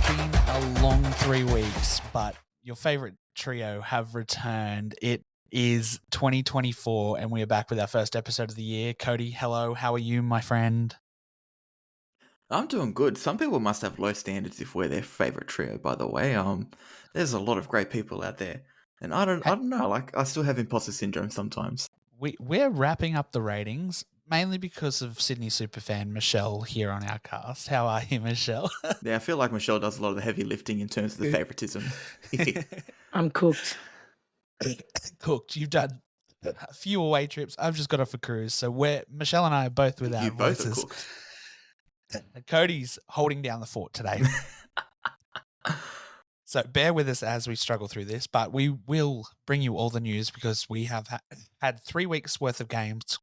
been a long 3 weeks, but your favourite trio have returned. It is 2024 and we are back with our first episode of the year. Cody, hello. How are you, my friend? I'm doing good. Some people must have low standards if we're their favorite trio, by the way. There's a lot of great people out there. And I don't know, like I still have imposter syndrome sometimes. We're wrapping up the ratings mainly because of Sydney superfan Michelle here on our cast. How are you, Michelle? Yeah, I feel like Michelle does a lot of the heavy lifting in terms of the favoritism. I'm cooked. Cooked. You've done a few away trips. I've just got off a cruise. So Michelle and I are both with our You both voices. are cooked. Cody's holding down the fort today. So bear with us as we struggle through this, but we will bring you all the news because we have had 3 weeks worth of games,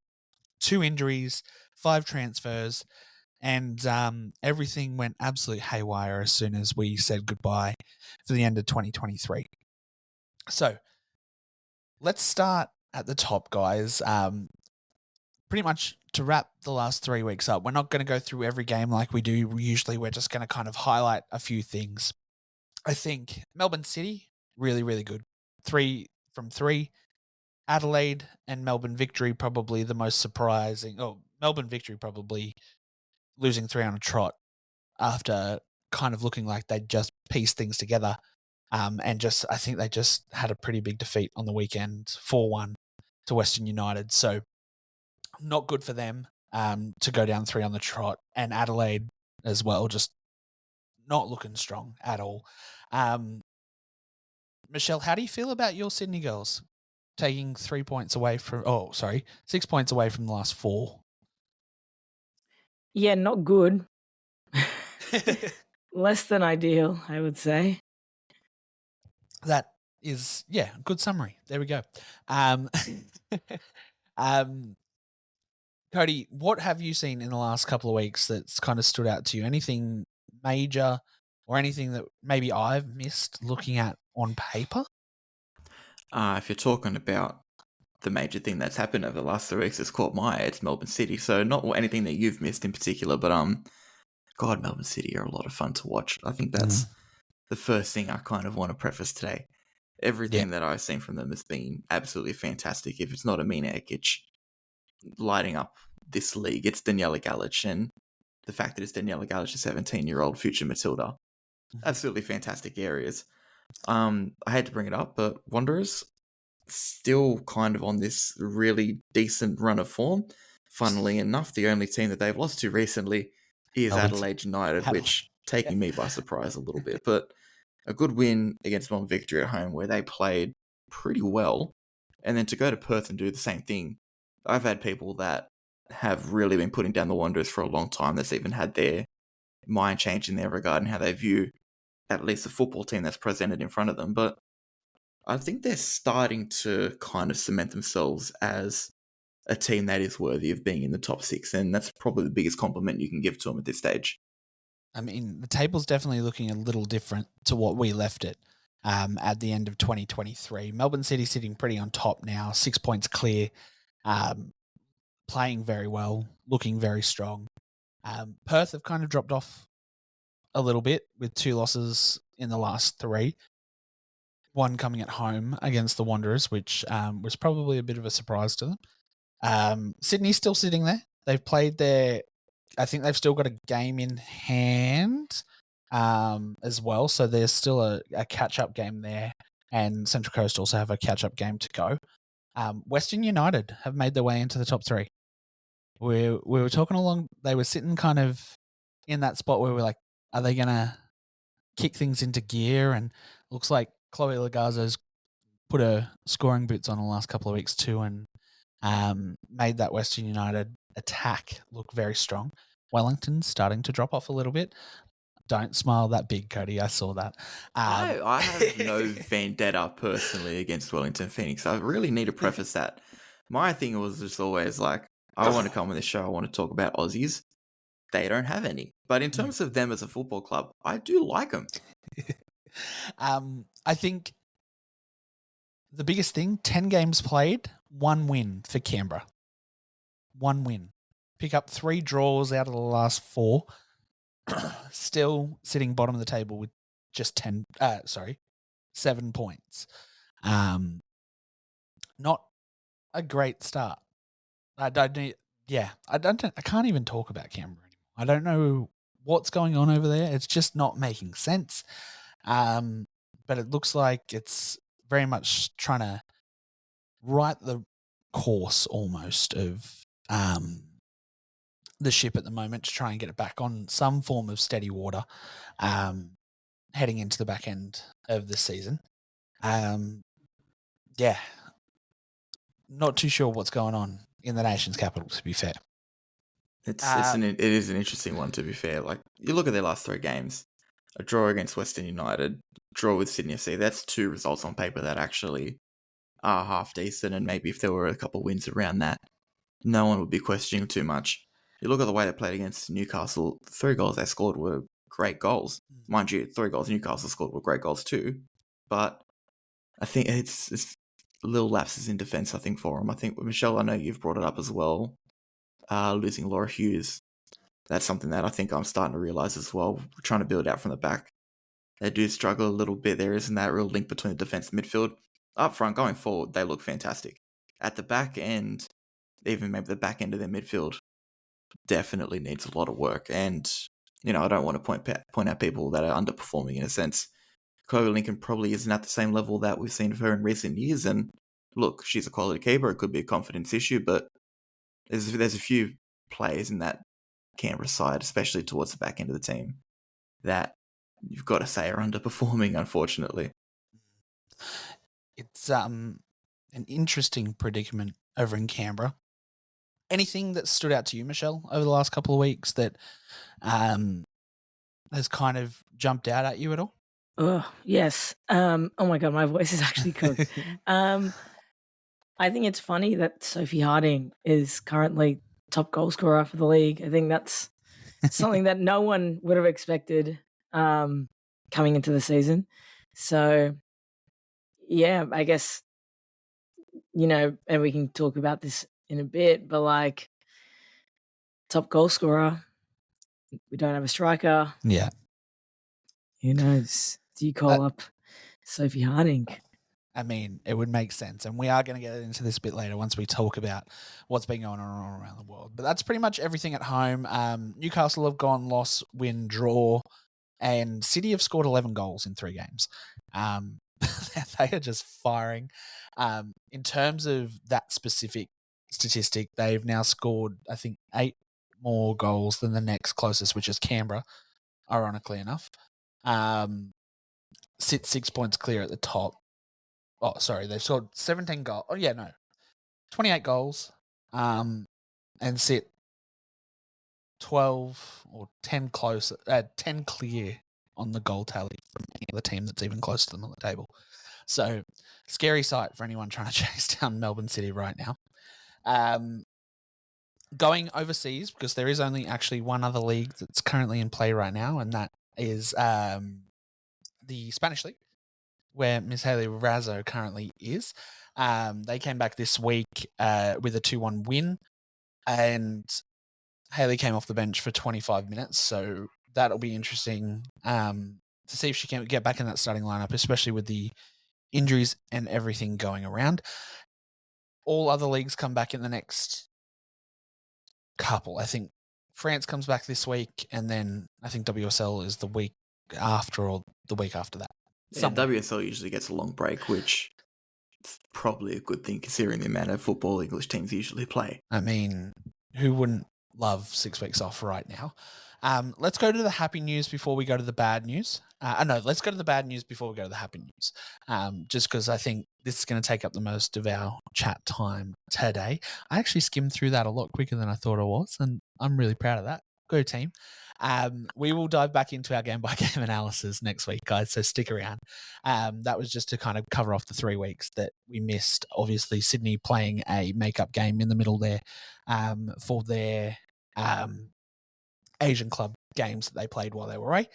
2 injuries, 5 transfers, and everything went absolute haywire as soon as we said goodbye for the end of 2023. So let's start at the top, guys. Pretty much to wrap the last 3 weeks up, we're not going to go through every game like we do usually. We're just going to kind of highlight a few things. I think Melbourne City, really, really good. 3 from 3. Adelaide and Melbourne Victory, probably the most surprising. Oh, Melbourne Victory probably losing 3 on a trot after kind of looking like they'd just pieced things together. And I think they just had a pretty big defeat on the weekend, 4-1 to Western United. So not good for them to go down 3 on the trot. And Adelaide as well, just not looking strong at all. Michelle, how do you feel about your Sydney girls taking 6 points away from the last 4? Yeah, not good. Less than ideal, I would say. That is, good summary. There we go. Cody, what have you seen in the last couple of weeks that's kind of stood out to you? Anything major or anything that maybe I've missed looking at on paper? If you're talking about the major thing that's happened over the last 3 weeks that's caught my eye, it's Melbourne City. So not anything that you've missed in particular, but God, Melbourne City are a lot of fun to watch. I think that's the first thing I kind of want to preface today. Everything that I've seen from them has been absolutely fantastic. If it's not Amina Ekic lighting up this league, it's Daniela Galic, and the fact that it's Daniela Galic, a 17-year-old future Matilda, absolutely fantastic areas. I had to bring it up, but Wanderers still kind of on this really decent run of form. Funnily enough, the only team that they've lost to recently is Adelaide United, which taking me by surprise a little bit, but a good win against Melbourne Victory at home where they played pretty well. And then to go to Perth and do the same thing, I've had people that have really been putting down the Wanderers for a long time that's even had their mind change in their regard and how they view at least the football team that's presented in front of them. But I think they're starting to kind of cement themselves as a team that is worthy of being in the top 6, and that's probably the biggest compliment you can give to them at this stage. I mean, the table's definitely looking a little different to what we left it at the end of 2023. Melbourne City sitting pretty on top now, 6 points clear, playing very well, looking very strong. Perth have kind of dropped off a little bit with 2 losses in the last 3. One coming at home against the Wanderers, which was probably a bit of a surprise to them. Sydney's still sitting there. They've played I think they've still got a game in hand as well. So there's still a catch-up game there. And Central Coast also have a catch-up game to go. Western United have made their way into the top 3. We were talking along. They were sitting kind of in that spot where we're like, are they going to kick things into gear? And looks like Chloe Lagazo's put her scoring boots on the last couple of weeks too and made that Western United attack look very strong. Wellington's starting to drop off a little bit. Don't smile that big, Cody. I saw that. I have no vendetta personally against Wellington Phoenix. I really need to preface that. My thing was just always like, I want to come on this show, I want to talk about Aussies. They don't have any. But in terms of them as a football club, I do like them. I think the biggest thing, 10 games played, 1 win for Canberra. 1 win. Pick up 3 draws out of the last 4. still sitting bottom of the table with just 7 points. Not a great start. I can't even talk about Canberra anymore. I don't know what's going on over there. It's just not making sense. But it looks like it's very much trying to right the course almost of the ship at the moment to try and get it back on some form of steady water heading into the back end of the season. Not too sure what's going on in the nation's capital, to be fair. It is an interesting one, to be fair. Like, you look at their last 3 games, a draw against Western United, draw with Sydney FC. That's 2 results on paper that actually are half decent, and maybe if there were a couple wins around that, no one would be questioning too much. You look at the way they played against Newcastle, 3 goals they scored were great goals. Mind you, 3 goals Newcastle scored were great goals too, but I think it's little lapses in defence, I think, for them. I think, Michelle, I know you've brought it up as well. Losing Laura Hughes, that's something that I think I'm starting to realise as well. We're trying to build out from the back. They do struggle a little bit. There isn't that real link between the defence and midfield. Up front, going forward, they look fantastic. At the back end, even maybe the back end of their midfield, definitely needs a lot of work. And, I don't want to point out people that are underperforming in a sense. Chloe Lincoln probably isn't at the same level that we've seen of her in recent years. And look, she's a quality keeper. It could be a confidence issue, but there's a few players in that Canberra side, especially towards the back end of the team, that you've got to say are underperforming, unfortunately. It's an interesting predicament over in Canberra. Anything that stood out to you, Michelle, over the last couple of weeks that has kind of jumped out at you at all? Oh, yes. Oh my God, my voice is actually cooked. I think it's funny that Sophie Harding is currently top goal scorer for the league. I think that's something that no one would have expected coming into the season. So, yeah, I guess, and we can talk about this in a bit, but like top goal scorer, we don't have a striker. Yeah. Who knows? Do you call up Sophie Harding? I mean, it would make sense. And we are going to get into this a bit later once we talk about what's been going on around the world. But that's pretty much everything at home. Newcastle have gone loss, win, draw, and City have scored 11 goals in 3 games. They are just firing. In terms of that specific statistic, they've now scored, I think, 8 more goals than the next closest, which is Canberra, ironically enough. Sit 6 points clear at the top. Oh, sorry, they've scored 17 goals. 28 goals, and sit 12 or 10 close, 10 clear on the goal tally from any other team that's even close to them on the table. So, scary sight for anyone trying to chase down Melbourne City right now. Going overseas, because there is only actually one other league that's currently in play right now, and that is the Spanish League, where Miss Hayley Razzo currently is. They came back this week with a 2-1 win, and Hayley came off the bench for 25 minutes, so that'll be interesting to see if she can get back in that starting lineup, especially with the injuries and everything going around. All other leagues come back in the next couple. I think France comes back this week, and then I think WSL is the week after or the week after that. Yeah, WSL usually gets a long break, which is probably a good thing considering the amount of football English teams usually play. I mean, who wouldn't love 6 weeks off right now? Let's go to the happy news before we go to the bad news. Let's go to the bad news before we go to the happy news. Just because I think this is going to take up the most of our chat time today. I actually skimmed through that a lot quicker than I thought I was, and I'm really proud of that. Go team. We will dive back into our game-by-game analysis next week, guys, so stick around. That was just to kind of cover off the 3 weeks that we missed. Obviously, Sydney playing a make-up game in the middle there for their Asian club games that they played while they were away.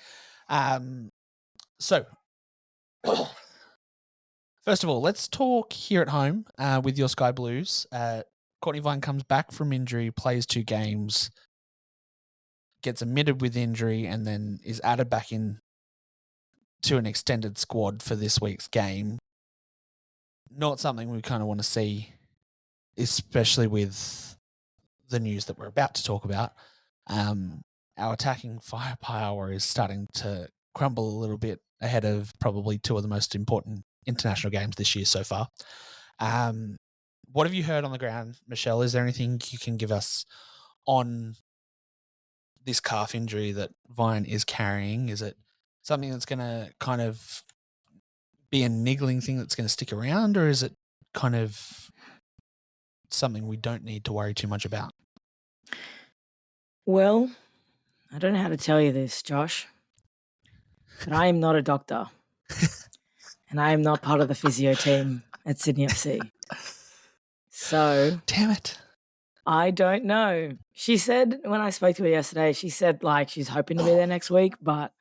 So, first of all, let's talk here at home with your Sky Blues. Courtney Vine comes back from injury, plays 2 games. gets admitted with injury and then is added back in to an extended squad for this week's game. Not something we kind of want to see, especially with the news that we're about to talk about. Our attacking firepower is starting to crumble a little bit ahead of probably two of the most important international games this year so far. What have you heard on the ground, Michelle? Is there anything you can give us on this calf injury that Vine is carrying? Is it something that's going to kind of be a niggling thing that's going to stick around, or is it kind of something we don't need to worry too much about? Well, I don't know how to tell you this, Josh, but I am not a doctor. And I am not part of the physio team at Sydney FC. So, damn it. I don't know. She said, when I spoke to her yesterday, she said like she's hoping to be there next week, but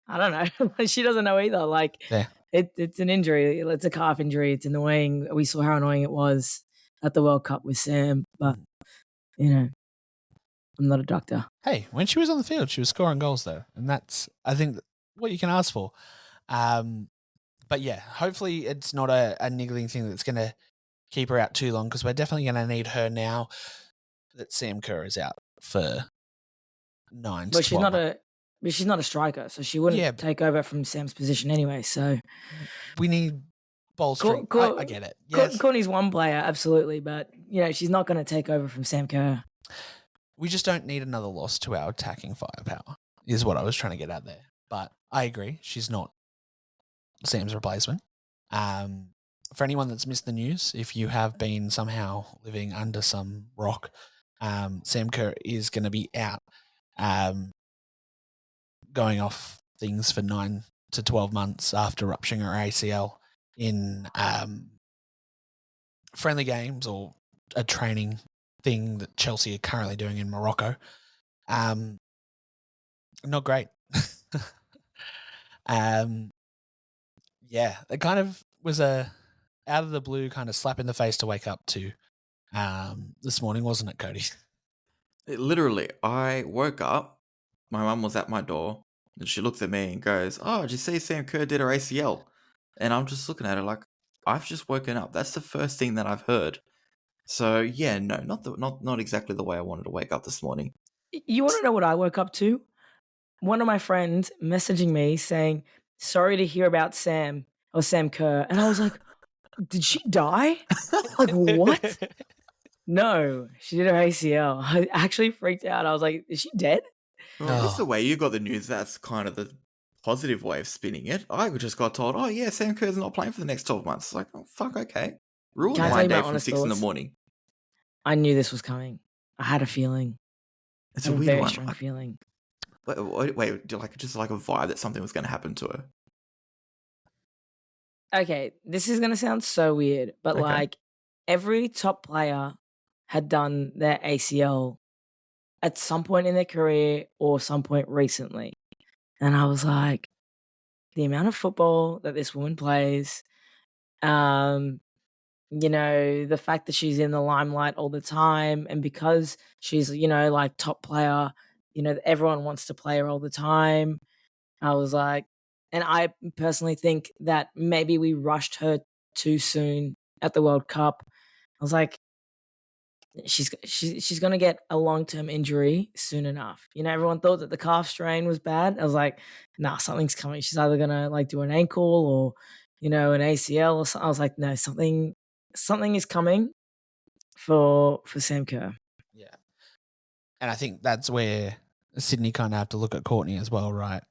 I don't know. She doesn't know either. Like, Yeah. it's an injury. It's a calf injury. It's annoying. We saw how annoying it was at the World Cup with Sam, but, you know, I'm not a doctor. Hey, when she was on the field, she was scoring goals though, and that's, I think, what you can ask for. But yeah, hopefully it's not a niggling thing that's going to keep her out too long, because we're definitely going to need her now that Sam Kerr is out for 9 to 12 months. But she's not a striker, so she wouldn't take over from Sam's position anyway. So we need ball strength. I get it. Yes. Courtney's one player, absolutely, but you know she's not going to take over from Sam Kerr. We just don't need another loss to our attacking firepower, is what I was trying to get at there. But I agree, she's not Sam's replacement. For anyone that's missed the news, if you have been somehow living under some rock, Sam Kerr is going to be out, going off things for 9 to 12 months after rupturing her ACL in friendly games or a training thing that Chelsea are currently doing in Morocco. Not great. Yeah, it kind of was a out of the blue kind of slap in the face to wake up to this morning, wasn't it, Cody? Literally, I woke up, my mum was at my door, and she looks at me and goes, "Oh, did you see Sam Kerr did her ACL?" And I'm just looking at her like, I've just woken up. That's the first thing that I've heard. So yeah, no, not exactly the way I wanted to wake up this morning. You want to know what I woke up to? One of my friends messaging me saying, "Sorry to hear about Sam Kerr," and I was like, "Did she die?" Like, what? No, she did her ACL. I actually freaked out. I was like, "Is she dead?" Well, that's the way you got the news. That's kind of the positive way of spinning it. I just got told, "Oh yeah, Sam Kerr's not playing for the next 12 months." It's like, oh fuck, okay. Ruined my day from 6 in the morning. I knew this was coming. I had a feeling. It's a weird one. Strong feeling. Wait, just like a vibe that something was going to happen to her. Okay, this is going to sound so weird, but like every top player had done their ACL at some point in their career or some point recently. And I was like, the amount of football that this woman plays, you know, the fact that she's in the limelight all the time, and because she's, you know, like top player, you know, everyone wants to play her all the time. I was like, and I personally think that maybe we rushed her too soon at the World Cup. I was like, she's going to get a long-term injury soon enough. You know, everyone thought that the calf strain was bad. I was like, nah, something's coming. She's either going to like do an ankle or, you know, an ACL or something. I was like, no, something is coming for Sam Kerr. Yeah. And I think that's where Sydney kind of have to look at Courtney as well, right?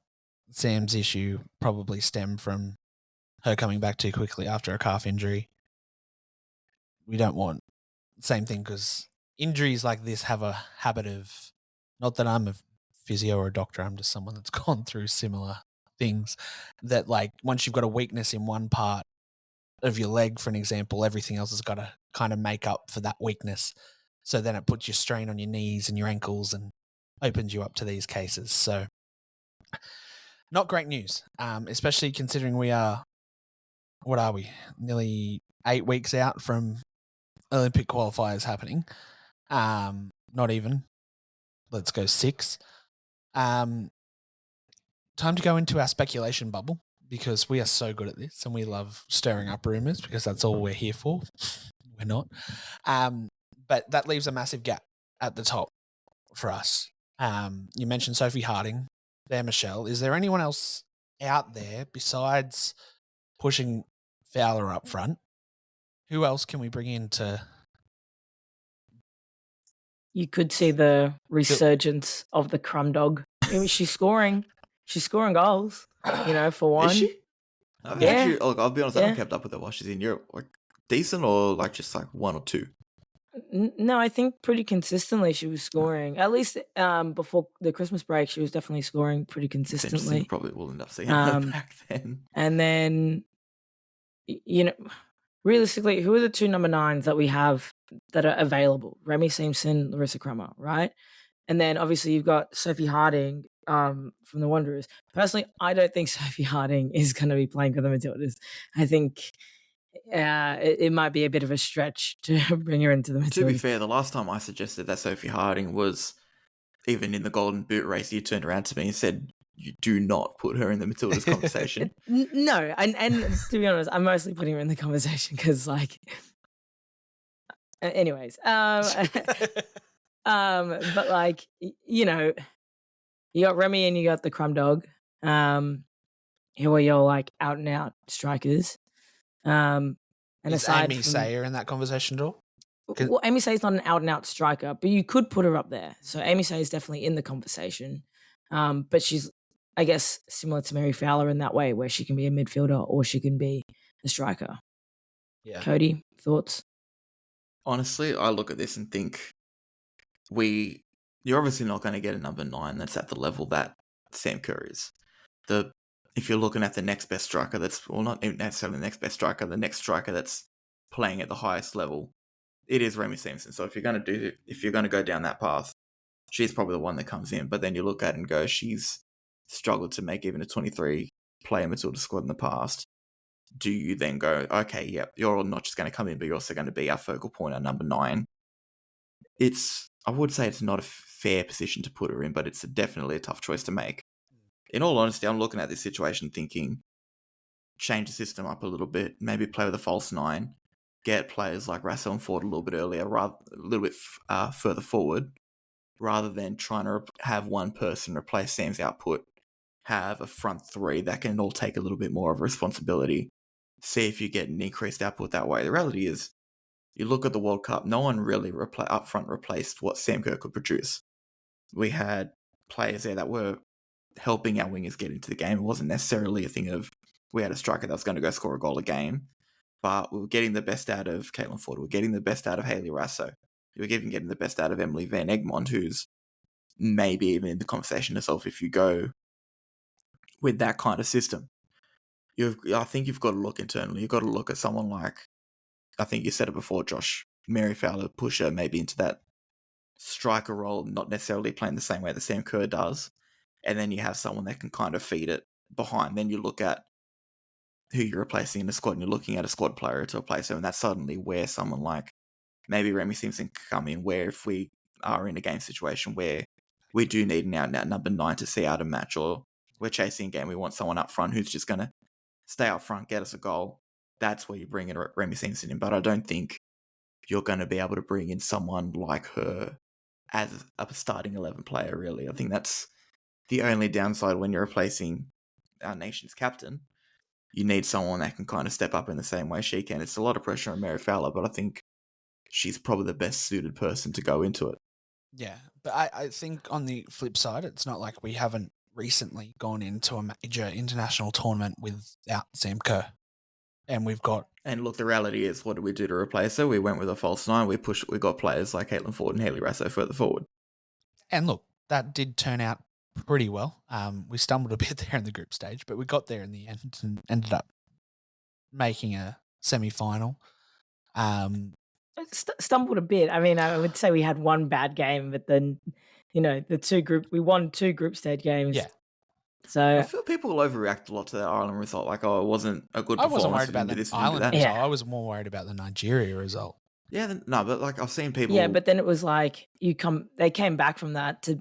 Sam's issue probably stemmed from her coming back too quickly after a calf injury. We don't want the same thing, because injuries like this have a habit of, not that I'm a physio or a doctor, I'm just someone that's gone through similar things, that like once you've got a weakness in one part of your leg, for an example, everything else has got to kind of make up for that weakness. So then it puts your strain on your knees and your ankles and opens you up to these cases. So not great news, especially considering we are, what are we, nearly 8 weeks out from Olympic qualifiers happening. Not even. let's go 6. Time to go into our speculation bubble because we are so good at this and we love stirring up rumours because that's all we're here for. We're not. But that leaves a massive gap at the top for us. You mentioned Sophie Harding there, Michelle. Is there anyone else out there besides pushing Fowler up front? Who else can we bring in to... You could see the resurgence of the crumb dog. I mean, she's scoring goals, for one. Is she? I'll be honest, I haven't kept up with her while she's in Europe. Like, decent or like just like 1 or 2? No, I think pretty consistently she was scoring. At least before the Christmas break, she was definitely scoring pretty consistently. Probably will end up seeing her back then. And then, realistically, who are the 2 number 9s that we have that are available? Remy Simpson, Larissa Crummer, right? And then obviously you've got Sophie Harding from the Wanderers. Personally, I don't think Sophie Harding is going to be playing for the Matildas. I think it might be a bit of a stretch to bring her into the Matildas. To be fair, the last time I suggested that Sophie Harding was even in the Golden Boot race, you turned around to me and said, you do not put her in the Matildas conversation. No, and to be honest, I'm mostly putting her in the conversation because, like, anyways, but like, you got Remy and you got the Crumb Dog, who are your like out and out strikers. And is aside Amy Sayer in that conversation at all? Well, Amy Sayer's not an out and out striker, but you could put her up there. So Amy Sayer is definitely in the conversation. But she's, I guess, similar to Mary Fowler in that way, where she can be a midfielder or she can be a striker. Yeah. Cody, thoughts? Honestly, I look at this and think you're obviously not going to get a number 9 that's at the level that Sam Kerr is. If you're looking at the next best striker not necessarily the next best striker, the next striker that's playing at the highest level, it is Remy Simpson. So if you're going to go down that path, she's probably the one that comes in. But then you look at it and go, she's struggled to make even a 23-player Matilda squad in the past. Do you then go, okay, yep, you're not just going to come in, but you're also going to be our focal point, our number 9? I would say it's not a fair position to put her in, but it's definitely a tough choice to make. In all honesty, I'm looking at this situation thinking, change the system up a little bit, maybe play with a false 9, get players like Russell and Ford a little bit earlier, a little bit further forward, rather than trying to have one person replace Sam's output, have a front 3 that can all take a little bit more of a responsibility, see if you get an increased output that way. The reality is, you look at the World Cup, no one really up front replaced what Sam Kerr could produce. We had players there that were helping our wingers get into the game. It wasn't necessarily a thing of we had a striker that was going to go score a goal a game, but we were getting the best out of Caitlin Ford. We were getting the best out of Hayley Rasso. We were even getting the best out of Emily Van Egmond, who's maybe even in the conversation herself if you go with that kind of system. I think you've got to look internally. You've got to look at someone like, I think you said it before, Josh, Mary Fowler, push her maybe into that striker role, not necessarily playing the same way that Sam Kerr does. And then you have someone that can kind of feed it behind. Then you look at who you're replacing in the squad and you're looking at a squad player to replace her. And that's suddenly where someone like maybe Remy Simpson can come in, where if we are in a game situation where we do need an out-and-out number 9 to see out a match, or we're chasing a game, we want someone up front who's just going to stay up front, get us a goal. That's where you bring in Remy Simpson in. But I don't think you're going to be able to bring in someone like her as a starting 11 player, really. I think that's the only downside when you're replacing our nation's captain. You need someone that can kind of step up in the same way she can. It's a lot of pressure on Mary Fowler, but I think she's probably the best suited person to go into it. Yeah, but I think on the flip side, it's not like we haven't recently gone into a major international tournament without Sam Kerr. And we've got... And look, the reality is, what did we do to replace her? We went with a false 9. We got players like Caitlin Ford and Hayley Rasso further forward. And look, that did turn out pretty well. We stumbled a bit there in the group stage, but we got there in the end and ended up making a semi-final. Stumbled a bit. I mean, I would say we had one bad game, but then, we won 2 group stage games. Yeah. So I feel people will overreact a lot to that Ireland result. Like, it wasn't a good performance. I wasn't worried about the Ireland result. Yeah. I was more worried about the Nigeria result. Yeah, no, but like I've seen people. Yeah, but then it was like they came back from that to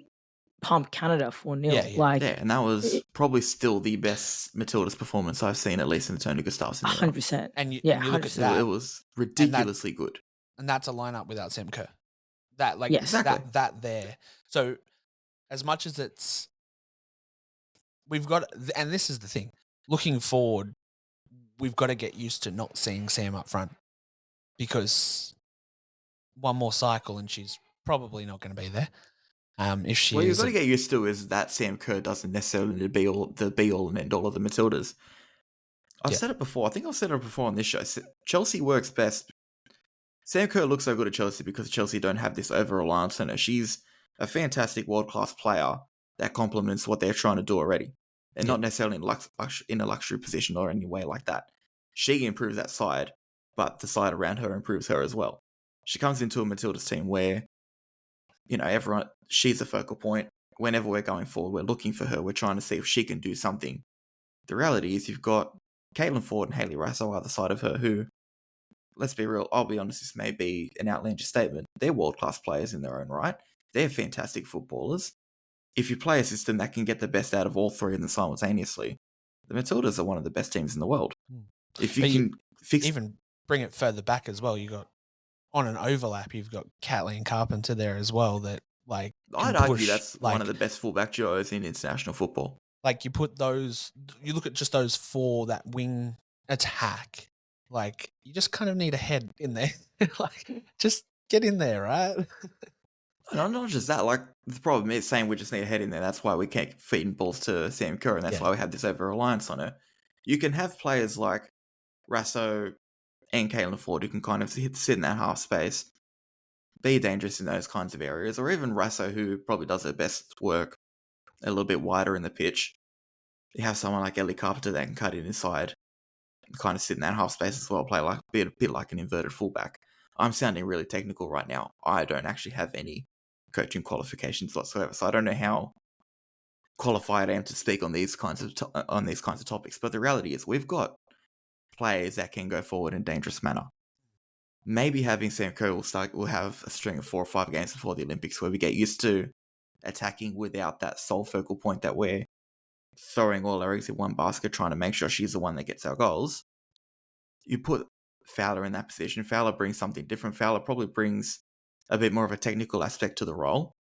pump Canada 4-0. Yeah. And that was probably still the best Matildas performance I've seen, at least in the Tony Gustafsson era. 100%. And you look at 100%. that. It was ridiculously good. And that's a lineup without Sam Kerr. That like Yes. Exactly. that there. So as much as we've got, and this is the thing, looking forward, we've got to get used to not seeing Sam up front, because one more cycle and she's probably not going to be there. If she What you've is, got to get used to is that Sam Kerr doesn't necessarily be all and end all of the Matildas. I've said it before. I think I've said it before on this show. Chelsea works best. Sam Kerr looks so good at Chelsea because Chelsea don't have this over-reliance on her. She's a fantastic world-class player that complements what they're trying to do already, and not necessarily in a luxury position or any way like that. She improves that side, but the side around her improves her as well. She comes into a Matildas team where, she's a focal point. Whenever we're going forward, we're looking for her. We're trying to see if she can do something. The reality is you've got Caitlin Ford and Hayley Raso either side of her who, let's be real, I'll be honest, this may be an outlandish statement. They're world-class players in their own right. They're fantastic footballers. If you play a system that can get the best out of all three of them simultaneously, the Matildas are one of the best teams in the world. If you can even bring it further back as well, you got on an overlap, you've got Kathleen Carpenter there as well. That like I'd argue that's one of the best fullback duos in international football. Like you put those, you look at just those four, that wing attack. Like you just kind of need a head in there. Like just get in there, right? No, not just that. Like the problem is saying we just need a head in there. That's why we can't feed balls to Sam Kerr, and that's why we have this over-reliance on her. You can have players like Raso and Caitlin Ford who can kind of sit in that half space, be dangerous in those kinds of areas, or even Raso, who probably does her best work a little bit wider in the pitch. You have someone like Ellie Carpenter that can cut in inside, and kind of sit in that half space as well, play like a bit like an inverted fullback. I'm sounding really technical right now. I don't actually have any coaching qualifications whatsoever, so I don't know how qualified I am to speak on these kinds of topics. But the reality is, we've got players that can go forward in a dangerous manner. Maybe having Sam Kerr will have a string of 4 or 5 games before the Olympics where we get used to attacking without that sole focal point that we're throwing all our eggs in one basket, trying to make sure she's the one that gets our goals. You put Fowler in that position. Fowler brings something different. Fowler probably brings a bit more of a technical aspect to the role.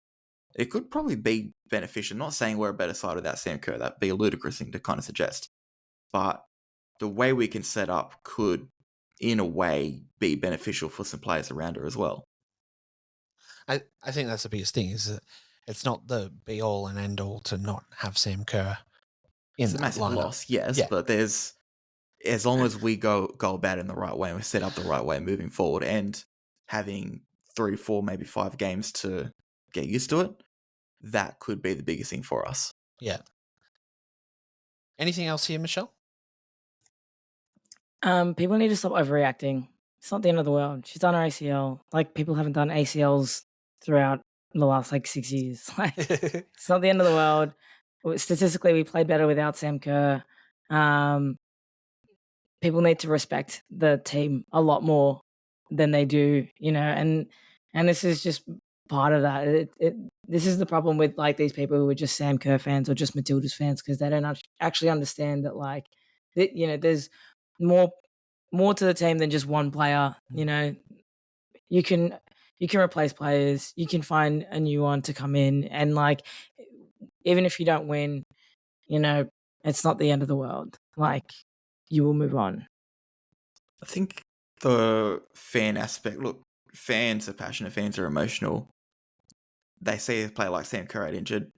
It could probably be beneficial. I'm not saying we're a better side without Sam Kerr. That'd be a ludicrous thing to kind of suggest. But the way we can set up could, in a way, be beneficial for some players around her as well. I think that's the biggest thing, is that it's not the be all and end all to not have Sam Kerr in It's a massive loss, yes, but there's, as long as we go about it in the right way and we set up the right way moving forward, and having 3, 4, maybe 5 games to get used to it, that could be the biggest thing for us. Yeah. Anything else here, Michelle? People need to stop overreacting. It's not the end of the world. She's done her ACL. Like, people haven't done ACLs throughout the last 6 years. Like, it's not the end of the world. Statistically, we played better without Sam Kerr. People need to respect the team a lot more than they do, and this is just part of that. This is the problem with like these people who are just Sam Kerr fans or just Matildas fans, because they don't actually understand that, like, there's more to the team than just one player. You can replace players, you can find a new one to come in, and like, even if you don't win, it's not the end of the world. Like, you will move on. I think the fan aspect, look, fans are passionate, fans are emotional. They see a player like Sam Kerr injured.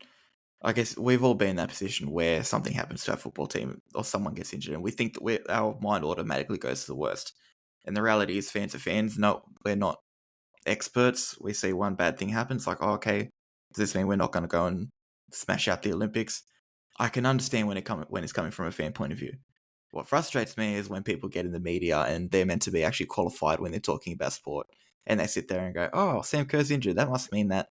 I guess we've all been in that position where something happens to our football team or someone gets injured, and we think that our mind automatically goes to the worst. And the reality is, fans are fans. No, we're not experts. We see one bad thing happens, like, oh, okay, does this mean we're not going to go and smash out the Olympics? I can understand when it's coming from a fan point of view. What frustrates me is when people get in the media and they're meant to be actually qualified when they're talking about sport, and they sit there and go, oh, Sam Kerr's injured. That must mean that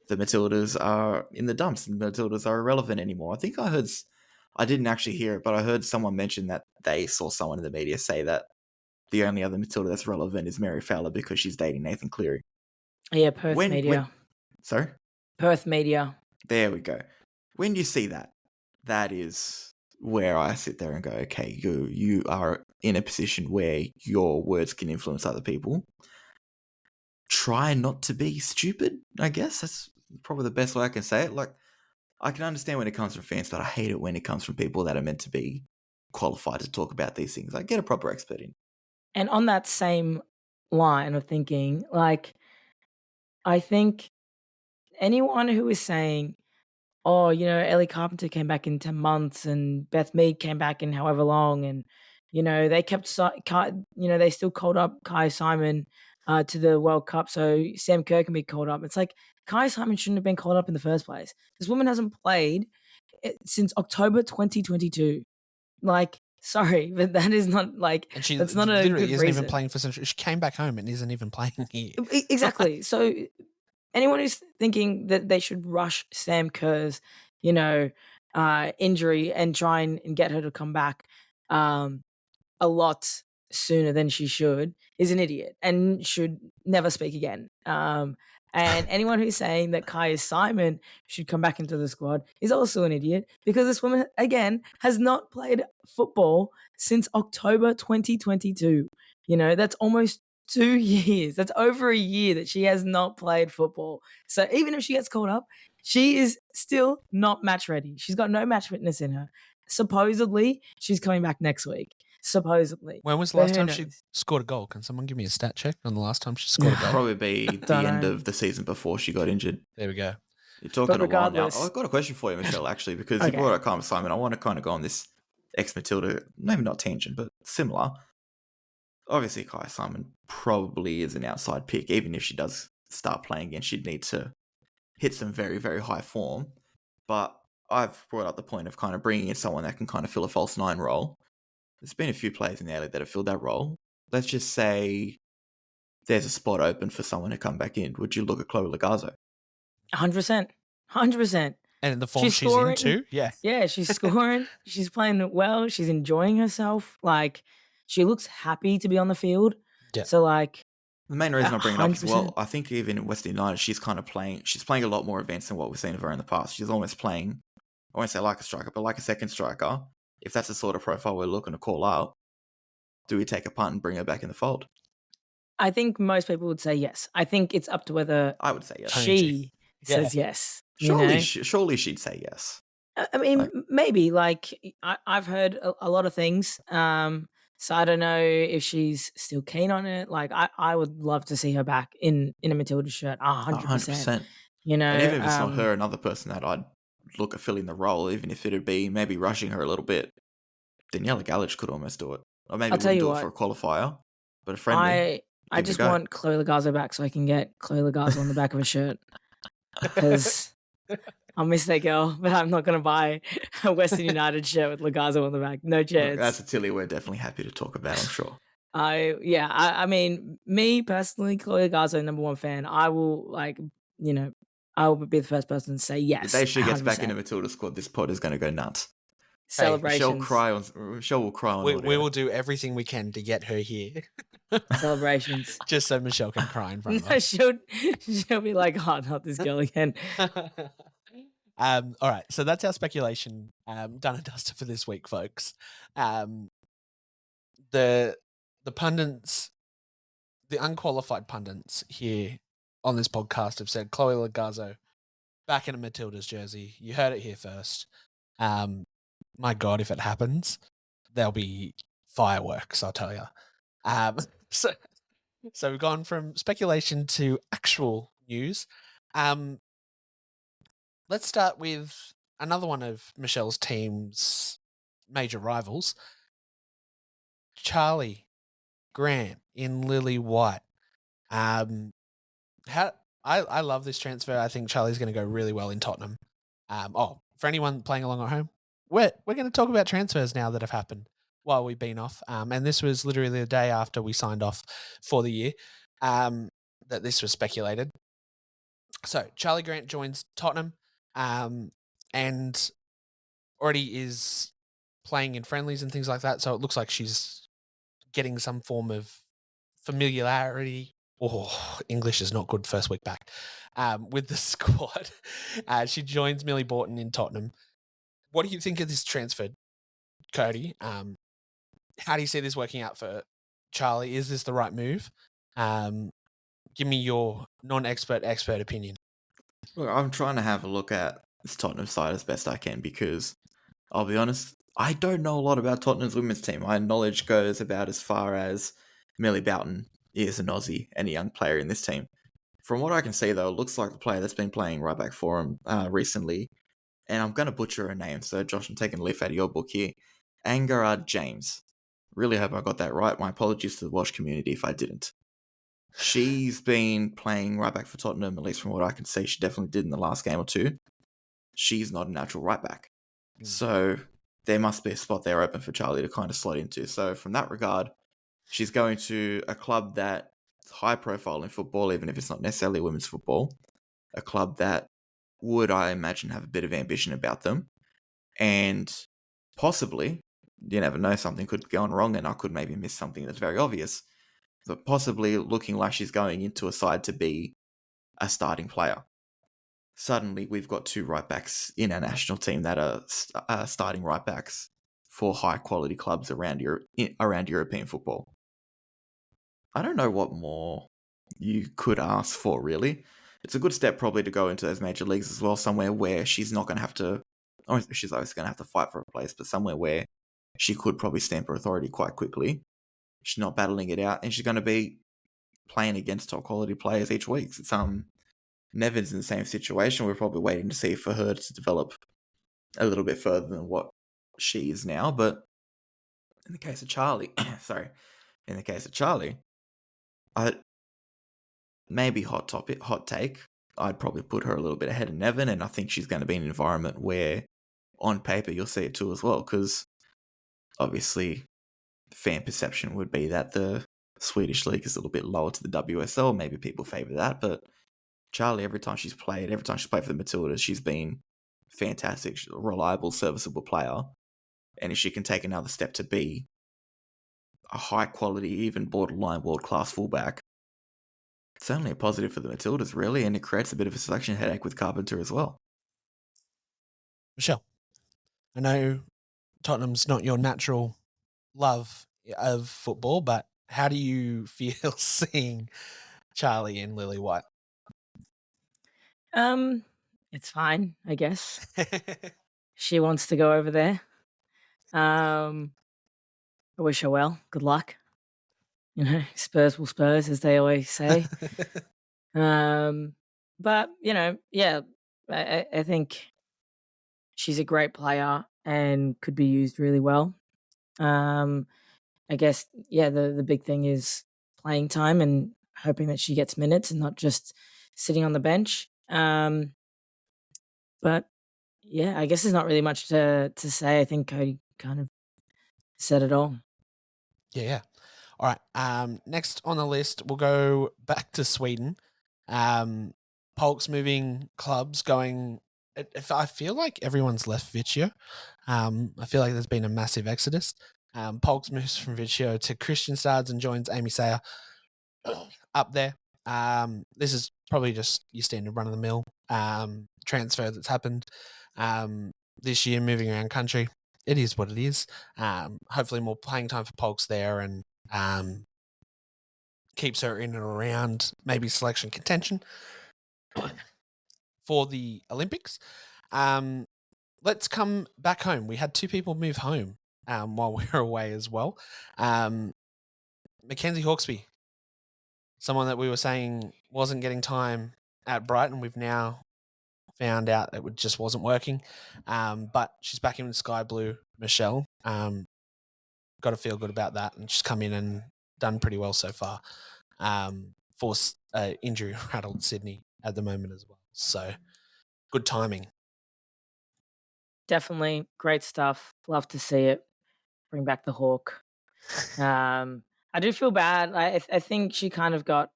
the Matildas are in the dumps and the Matildas are irrelevant anymore. I think I didn't actually hear it, but I heard someone mention that they saw someone in the media say that the only other Matilda that's relevant is Mary Fowler because she's dating Nathan Cleary. Yeah, Perth media. Sorry? Perth media. There we go. When you see that, that is where I sit there and go, okay, you are in a position where your words can influence other people. Try not to be stupid, I guess. That's probably the best way I can say it. Like, I can understand when it comes from fans, but I hate it when it comes from people that are meant to be qualified to talk about these things. Like, get a proper expert in. And on that same line of thinking, like, I think anyone who is saying, oh, Ellie Carpenter came back in 10 months and Beth Mead came back in however long. And, they kept, they still called up Kai Simon to the World Cup. So Sam Kerr can be called up. It's like Kai Simon shouldn't have been called up in the first place. This woman hasn't played since October 2022. Like, sorry, but that is not like, and she that's not a literally good isn't reason. even playing for Central. She came back home and isn't even playing here. Exactly. So anyone who's thinking that they should rush Sam Kerr's, injury and try and get her to come back a lot sooner than she should is an idiot and should never speak again. And anyone who's saying that Kai Simon should come back into the squad is also an idiot because this woman, again, has not played football since October 2022. That's almost 2 years. That's over a year that she has not played football. So even if she gets called up, she is still not match ready. She's got no match fitness in her. Supposedly, she's coming back next week. Supposedly. When was the But last who time knows? she scored a goal? Can someone give me a stat check on the last time she scored a goal? Probably be the Don't end know. of the season before she got injured. There we go. You're talking But a while now. regardless- I've got a question for you, Michelle, actually, because Okay. you brought up Carmen Simon. I want to kind of go on this ex-Matilda, maybe not tangent, but similar. Obviously, Kai Simon probably is an outside pick. Even if she does start playing again, she'd need to hit some very, very high form. But I've brought up the point of kind of bringing in someone that can kind of fill a false nine role. There's been a few players in the alley that have filled that role. Let's just say there's a spot open for someone to come back in. Would you look at Chloe Lagazzo? 100%. 100%. And the form She's she's scoring. in too? Yeah. Yeah, she's scoring. She's playing well. She's enjoying herself. Like, she looks happy to be on the field. Yeah. So, like, The main reason I bring it up is, 100%. well, I think even in Western United, she's playing a lot more advanced than what we've seen of her in the past. She's almost playing, I won't say like a striker, but like a second striker. If that's the sort of profile we're looking to call out, do we take a punt and bring her back in the fold? I think most people would say yes. I think it's up to whether I would say yes. she Yeah. says yes. Surely she'd say yes. I mean, Like- maybe. Like, I've heard a lot of things. So I don't know if she's still keen on it. Like, I would love to see her back in a Matilda shirt. 100%. And even if it's not her, another person that I'd look at filling the role, even if it'd be maybe rushing her a little bit, Daniela Gallage could almost do it. Or maybe I'll tell wouldn't you do what, it for a qualifier, but a friendly. I Give it a just go. want Chloe Lagazzo back so I can get Chloe Lagazzo on the back of a shirt. Because I'll miss that girl, but I'm not going to buy a Western United shirt with Lagazzo on the back. No chance. That's a Tilly we're definitely happy to talk about, I'm sure. I mean, me personally, Chloe Lagazzo, number one fan. I will I will be the first person to say yes. The day she gets back 100%. in the Matilda squad, this pod is going to go nuts. Celebrations. Michelle will cry on We audio. will do everything we can to get her here. Celebrations. Just so Michelle can cry in front of No, us. she'll be like, oh, not this girl again. All right, so that's our speculation done and dusted for this week, folks. The pundits, the unqualified pundits here on this podcast have said Chloe Lagazzo back in a Matildas jersey. You heard it here first. My God, if it happens, there'll be fireworks, I'll tell you. So we've gone from speculation to actual news. Let's start with another one of Michelle's team's major rivals, Charlie Grant in Lily White. I love this transfer. I think Charlie's going to go really well in Tottenham. For anyone playing along at home, we're going to talk about transfers now that have happened while we've been off. And this was literally the day after we signed off for the year that this was speculated. So Charlie Grant joins Tottenham and already is playing in friendlies and things like that. So it looks like she's getting some form of familiarity. Oh, English is not good first week back with the squad. She joins Millie Borton in Tottenham. What do you think of this transfer, Cody? How do you see this working out for Charlie? Is this the right move? Give me your non-expert opinion. Look, I'm trying to have a look at this Tottenham side as best I can because I'll be honest, I don't know a lot about Tottenham's women's team. My knowledge goes about as far as Millie Boughton is an Aussie and a young player in this team. From what I can see, though, it looks like the player that's been playing right back for him recently, and I'm going to butcher her name, so Josh, I'm taking a leaf out of your book here. Angara James. Really hope I got that right. My apologies to the Welsh community if I didn't. She's been playing right back for Tottenham, at least from what I can see. She definitely did in the last game or two. She's not a natural right back. So there must be a spot there open for Charlie to kind of slot into. So from that regard, she's going to a club that's high profile in football, even if it's not necessarily women's football. A club that would, I imagine, have a bit of ambition about them. And possibly, you never know, something could go on wrong and I could maybe miss something that's very obvious. But possibly looking like she's going into a side to be a starting player. Suddenly, we've got two right backs in our national team that are starting right backs for high quality clubs around European football. I don't know what more you could ask for, really. It's a good step probably to go into those major leagues as well, somewhere where she's not going to have to, or she's always going to have to fight for a place, but somewhere where she could probably stamp her authority quite quickly. She's not battling it out, and she's going to be playing against top quality players each week. It's Nevin's in the same situation. We're probably waiting to see for her to develop a little bit further than what she is now. But in the case of Charlie, maybe hot take. I'd probably put her a little bit ahead of Nevin, and I think she's going to be in an environment where, on paper, you'll see it too as well. Because obviously, fan perception would be that the Swedish league is a little bit lower to the WSL. Maybe people favour that, but Charlie, every time she's played for the Matildas, she's been fantastic. She's a reliable, serviceable player. And if she can take another step to be a high quality, even borderline world class fullback, it's only a positive for the Matildas, really, and it creates a bit of a selection headache with Carpenter as well. Michelle, I know Tottenham's not your natural love of football, but how do you feel seeing Charlie and Lily White? It's fine, I guess. She wants to go over there. I wish her well. Good luck. Spurs will Spurs, as they always say. But yeah, I think she's a great player and could be used really well. I guess the big thing is playing time and hoping that she gets minutes and not just sitting on the bench. But yeah, I guess there's not really much to say. I think Cody kind of said it all. Yeah. All right. Next on the list, we'll go back to Sweden. Polk's moving clubs going. If I feel like everyone's left Vicchio. I feel like there's been a massive exodus. Polk's moves from Vicchio to Kristianstad and joins Amy Sayer up there. This is probably just your standard run of the mill transfer that's happened this year, moving around country. It is what it is. Hopefully more playing time for Polks there and keeps her in and around maybe selection contention for the Olympics. Let's come back home. We had two people move home while we were away as well. Mackenzie Hawkesby, someone that we were saying wasn't getting time at Brighton. We've now found out it just wasn't working. But she's back in with Sky Blue, Michelle. Got to feel good about that. And she's come in and done pretty well so far for injury-rattled Sydney at the moment as well. So good timing. Definitely great stuff. Love to see it. Bring back the Hawk. I do feel bad. I think she kind of got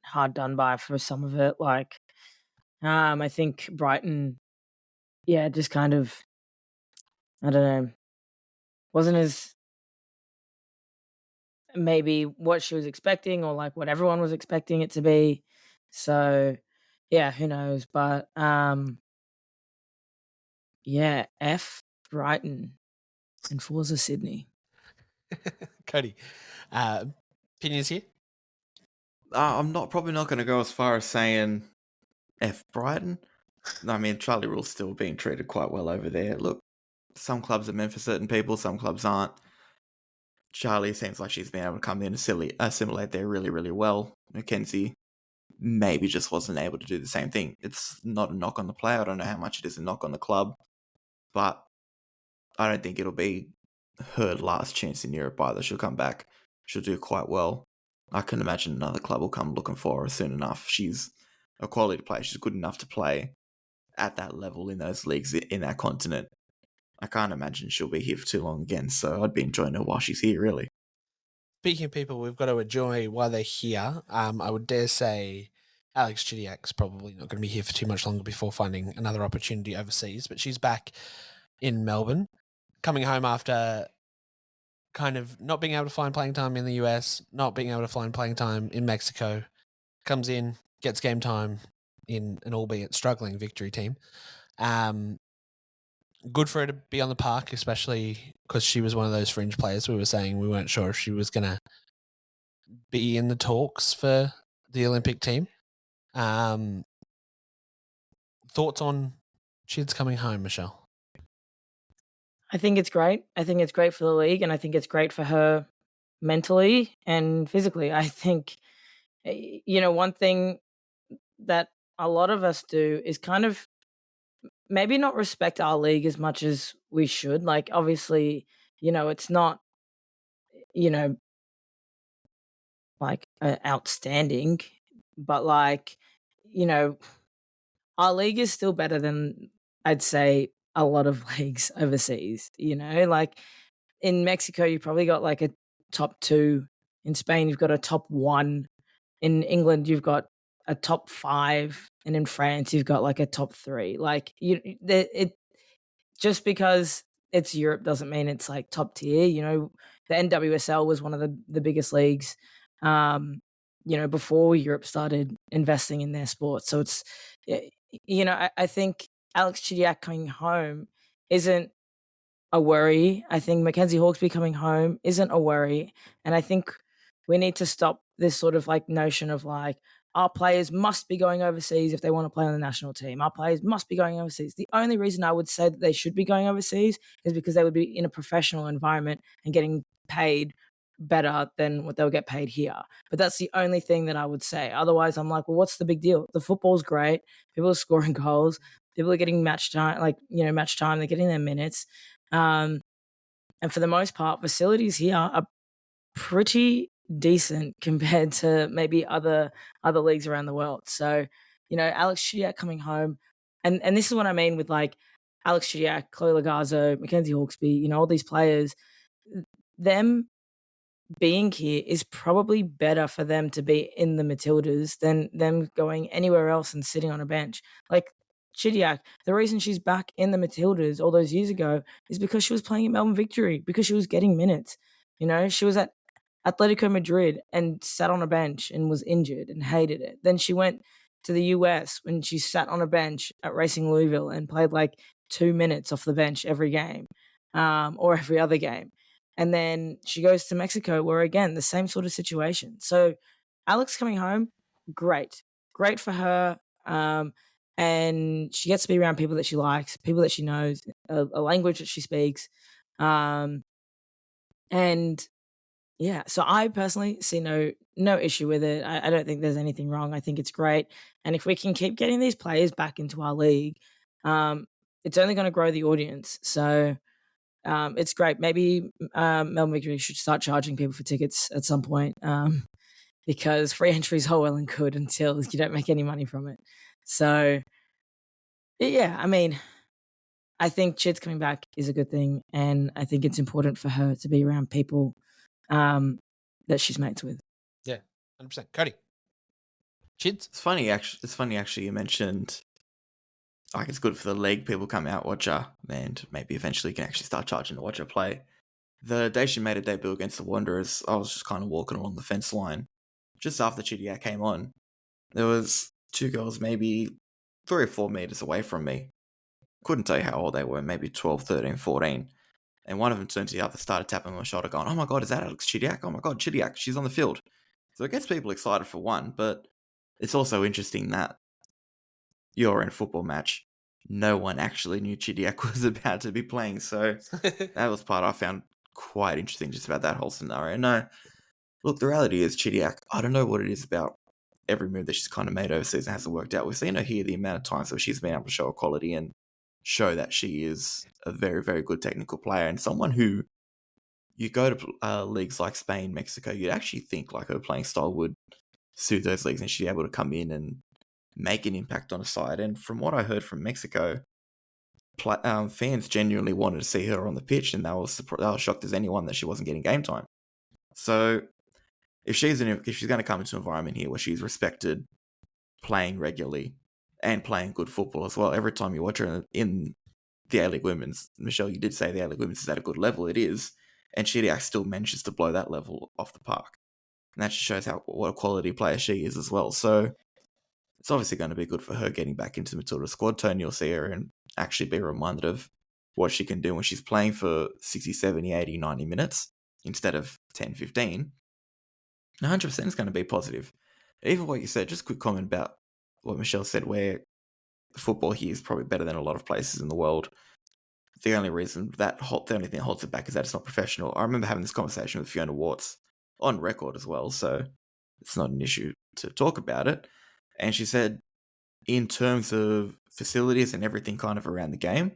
hard done by for some of it. Like, I think Brighton, just kind of, I don't know, wasn't as maybe what she was expecting or like what everyone was expecting it to be. So yeah, who knows? But yeah, F Brighton and Forza Sydney. Cody, opinions here? I'm probably not going to go as far as saying F Brighton. I mean, Charlie Rule's still being treated quite well over there. Look, some clubs are meant for certain people, some clubs aren't. Charlie seems like she's been able to come in and assimilate there really, really well. Mackenzie maybe just wasn't able to do the same thing. It's not a knock on the player. I don't know how much it is a knock on the club, but I don't think it'll be her last chance in Europe either. She'll come back. She'll do quite well. I can imagine another club will come looking for her soon enough. She's a quality player. She's good enough to play at that level in those leagues in that continent. I can't imagine she'll be here for too long again, so I'd be enjoying her while she's here, really. Speaking of people we've got to enjoy while they're here, I would dare say Alex Chidiac's probably not going to be here for too much longer before finding another opportunity overseas, but she's back in Melbourne, coming home after kind of not being able to find playing time in the US, not being able to find playing time in Mexico, comes in, gets game time in an albeit struggling Victory team. Good for her to be on the park, especially because she was one of those fringe players we were saying we weren't sure if she was going to be in the talks for the Olympic team. Thoughts on Chids coming home, Michelle? I think it's great. I think it's great for the league, and I think it's great for her mentally and physically. I think, one thing that a lot of us do is kind of maybe not respect our league as much as we should. Like, obviously, it's not, you know, like outstanding, but like, you know, our league is still better than I'd say a lot of leagues overseas. Like in Mexico, you probably got like a top 2. In Spain, you've got a top 1. In England, you've got a top 5, and in France, you've got like a top 3. Like it just because it's Europe doesn't mean it's like top tier. The NWSL was one of the biggest leagues. Before Europe started investing in their sport. So it's, I think Alex Chidiac coming home isn't a worry. I think Mackenzie Hawkesby coming home isn't a worry. And I think we need to stop this sort of like notion of like, our players must be going overseas if they want to play on the national team. Our players must be going overseas. The only reason I would say that they should be going overseas is because they would be in a professional environment and getting paid better than what they'll get paid here. But that's the only thing that I would say. Otherwise, I'm like, well, what's the big deal? The football's great. People are scoring goals. People are getting match time. They're getting their minutes. And for the most part, facilities here are pretty decent compared to maybe other leagues around the world. So, Alex Chidiac coming home, and this is what I mean with like Alex Chidiac, Chloe Lagazzo, Mackenzie Hawkesby, all these players, them being here is probably better for them to be in the Matildas than them going anywhere else and sitting on a bench. Like Chidiac, the reason she's back in the Matildas all those years ago is because she was playing at Melbourne Victory, because she was getting minutes. She was at Atletico Madrid and sat on a bench and was injured and hated it. Then she went to the US when she sat on a bench at Racing Louisville and played like 2 minutes off the bench every game, or every other game. And then she goes to Mexico where, again, the same sort of situation. So Alex coming home, great for her. And she gets to be around people that she likes, people that she knows, a language that she speaks. And yeah, so I personally see no issue with it. I don't think there's anything wrong. I think it's great. And if we can keep getting these players back into our league, it's only going to grow the audience. So it's great. Maybe Melbourne Victory should start charging people for tickets at some point, because free entry is all well and good until you don't make any money from it. So, yeah, I mean, I think Chid's coming back is a good thing, and I think it's important for her to be around people that she's mates with. Yeah, 100%. Cody, Chids? It's funny actually you mentioned like it's good for the league, people come out, watch her, and maybe eventually you can actually start charging to watch her play. The day she made a debut against the Wanderers, I was just kind of walking along the fence line. Just after Chidiac came on, there was two girls maybe 3 or 4 meters away from me. Couldn't tell you how old they were, maybe 12, 13, 14. And one of them turned to the other, started tapping on my shoulder, going, "Oh my God, is that Alex Chidiac? Oh my God, Chidiac, she's on the field." So it gets people excited for one, but it's also interesting that you're in a football match. No one actually knew Chidiac was about to be playing. So that was part I found quite interesting just about that whole scenario. No, look, the reality is Chidiac, I don't know what it is about every move that she's kind of made overseas and hasn't worked out. We've seen her here the amount of times that she's been able to show her quality and show that she is a very, very good technical player and someone who you go to leagues like Spain, Mexico, you'd actually think like her playing style would suit those leagues and she'd be able to come in and make an impact on a side. And from what I heard from Mexico, fans genuinely wanted to see her on the pitch and they were shocked as anyone that she wasn't getting game time. So if she's going to come into an environment here where she's respected, playing regularly, and playing good football as well, every time you watch her in the A-League Women's, Michelle, you did say the A-League Women's is at a good level. It is, and Chidiac still manages to blow that level off the park. And that just shows what a quality player she is as well. So it's obviously going to be good for her getting back into the Matilda squad. Tony will see her and actually be reminded of what she can do when she's playing for 60, 70, 80, 90 minutes instead of 10, 15. 100% is going to be positive. Even what you said, just a quick comment about what Michelle said, where football here is probably better than a lot of places in the world. The only thing that holds it back is that it's not professional. I remember having this conversation with Fiona Warts on record as well, so it's not an issue to talk about it. And she said, in terms of facilities and everything kind of around the game,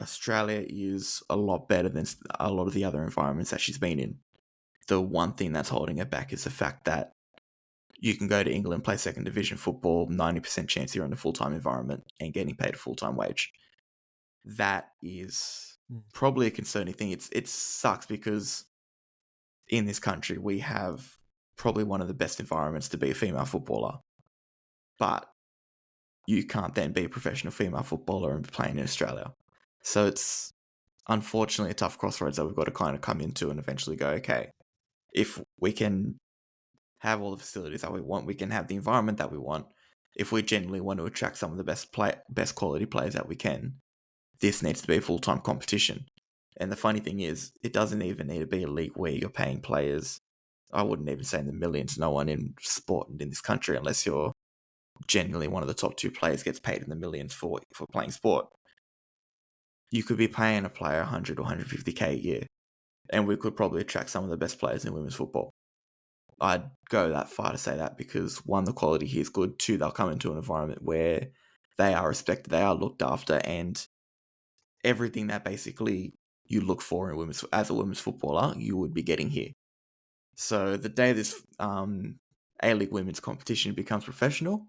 Australia is a lot better than a lot of the other environments that she's been in. The one thing that's holding her back is the fact that you can go to England, play second division football, 90% chance you're in a full-time environment and getting paid a full-time wage. That is probably a concerning thing. It sucks because in this country we have probably one of the best environments to be a female footballer. But you can't then be a professional female footballer and be playing in Australia. So it's unfortunately a tough crossroads that we've got to kind of come into and eventually go, okay, if we can have all the facilities that we want, we can have the environment that we want. If we genuinely want to attract some of the best quality players that we can, this needs to be a full-time competition. And the funny thing is, it doesn't even need to be a league where you're paying players, I wouldn't even say in the millions. No one in sport and in this country, unless you're genuinely one of the top 2 players, gets paid in the millions for playing sport. You could be paying a player 100 or 150k a year, and we could probably attract some of the best players in women's football. I'd go that far to say that because 1, the quality here is good. 2, they'll come into an environment where they are respected, they are looked after, and everything that basically you look for in as a women's footballer, you would be getting here. So the day this A-League women's competition becomes professional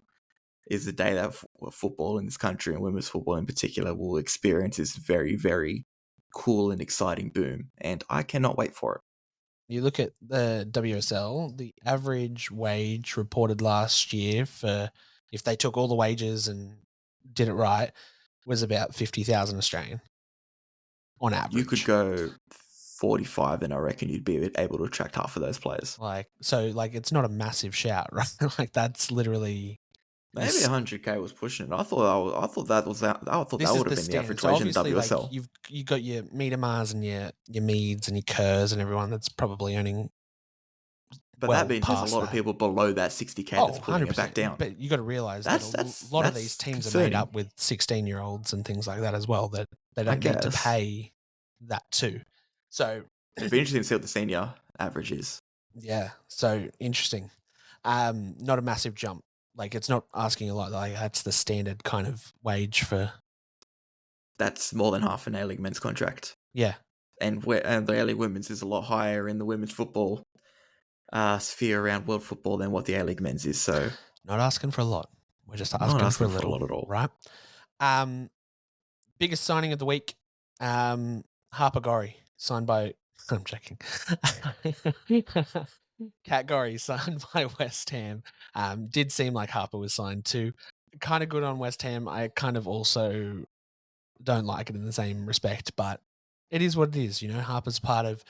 is the day that football in this country, and women's football in particular, will experience this very, very cool and exciting boom. And I cannot wait for it. You look at the WSL, the average wage reported last year for, if they took all the wages and did it right, was about 50,000 Australian on average. You could go 45 and I reckon you'd be able to attract half of those players. It's not a massive shout, right? Like that's literally maybe 100k was pushing it. I thought that would have been the average wage in the WSL. Like you've got your Miedemars and your Meads and your Kerrs and everyone that's probably earning. But that means there's a lot of people below that 60k that's putting it back down. But you got to realize that a lot of these teams concerning. are made up with 16-year-olds and things like that as well, that they don't need to pay that too. So it'd be interesting to see what the senior average is. Yeah, so interesting. Not a massive jump. Like it's not asking a lot. Like that's the standard kind of wage for. That's more than half an A-League men's contract. Yeah, and the A-League women's is a lot higher in the women's football sphere around world football than what the A-League men's is. So not asking for a lot. We're just asking for a little, lot at all, right? Biggest signing of the week, Harper Gorry signed by. I'm checking. Kat Gorry signed by West Ham. Did seem like Harper was signed too. Kind of good on West Ham. I kind of also don't like it in the same respect, but it is what it is. Harper's part of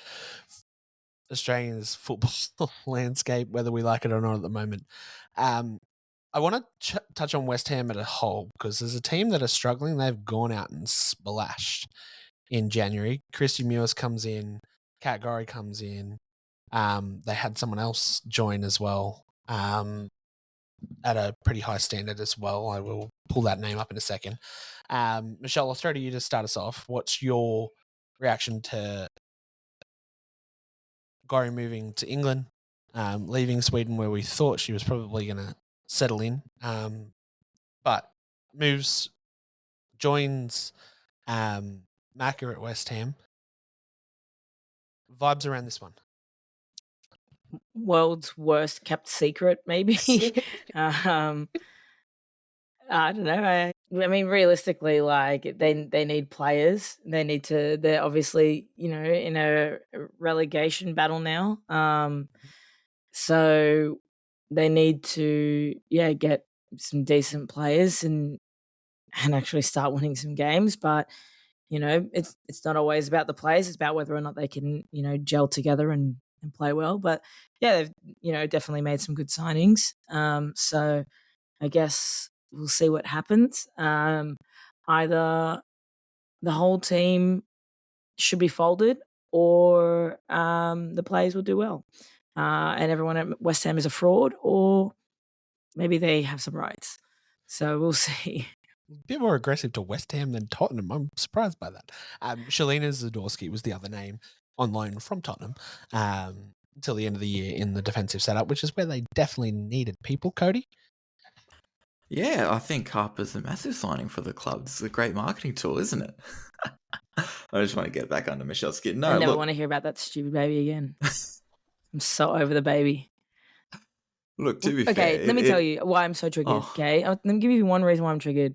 Australia's football landscape, whether we like it or not at the moment. I want to touch on West Ham as a whole because there's a team that are struggling. They've gone out and splashed in January. Christy Mewis comes in. Kat Gorry comes in. They had someone else join as well at a pretty high standard as well. I will pull that name up in a second. Michelle, I'll throw to you to start us off. What's your reaction to Gorry moving to England, leaving Sweden where we thought she was probably going to settle in, but joins Macca at West Ham. Vibes around this one. World's worst kept secret, maybe. I don't know. I mean, realistically, like they need players. They're obviously, in a relegation battle now. So they need to, get some decent players and actually start winning some games. But it's not always about the players. It's about whether or not they can, gel together and play well. But yeah, they've definitely made some good signings. So I guess we'll see what happens. Either the whole team should be folded or the players will do well. And everyone at West Ham is a fraud, or maybe they have some rights. So we'll see. A bit more aggressive to West Ham than Tottenham. I'm surprised by that. Shalina Zadorsky was the other name on loan from Tottenham until the end of the year in the defensive setup, which is where they definitely needed people, Cody. Yeah, I think Harper's a massive signing for the club. It's a great marketing tool, isn't it? I just want to get back under Michelle's skin. No, I never want to hear about that stupid baby again. I'm so over the baby. Look, to be fair... Okay, let me tell you why I'm so triggered, okay? Let me give you one reason why I'm triggered.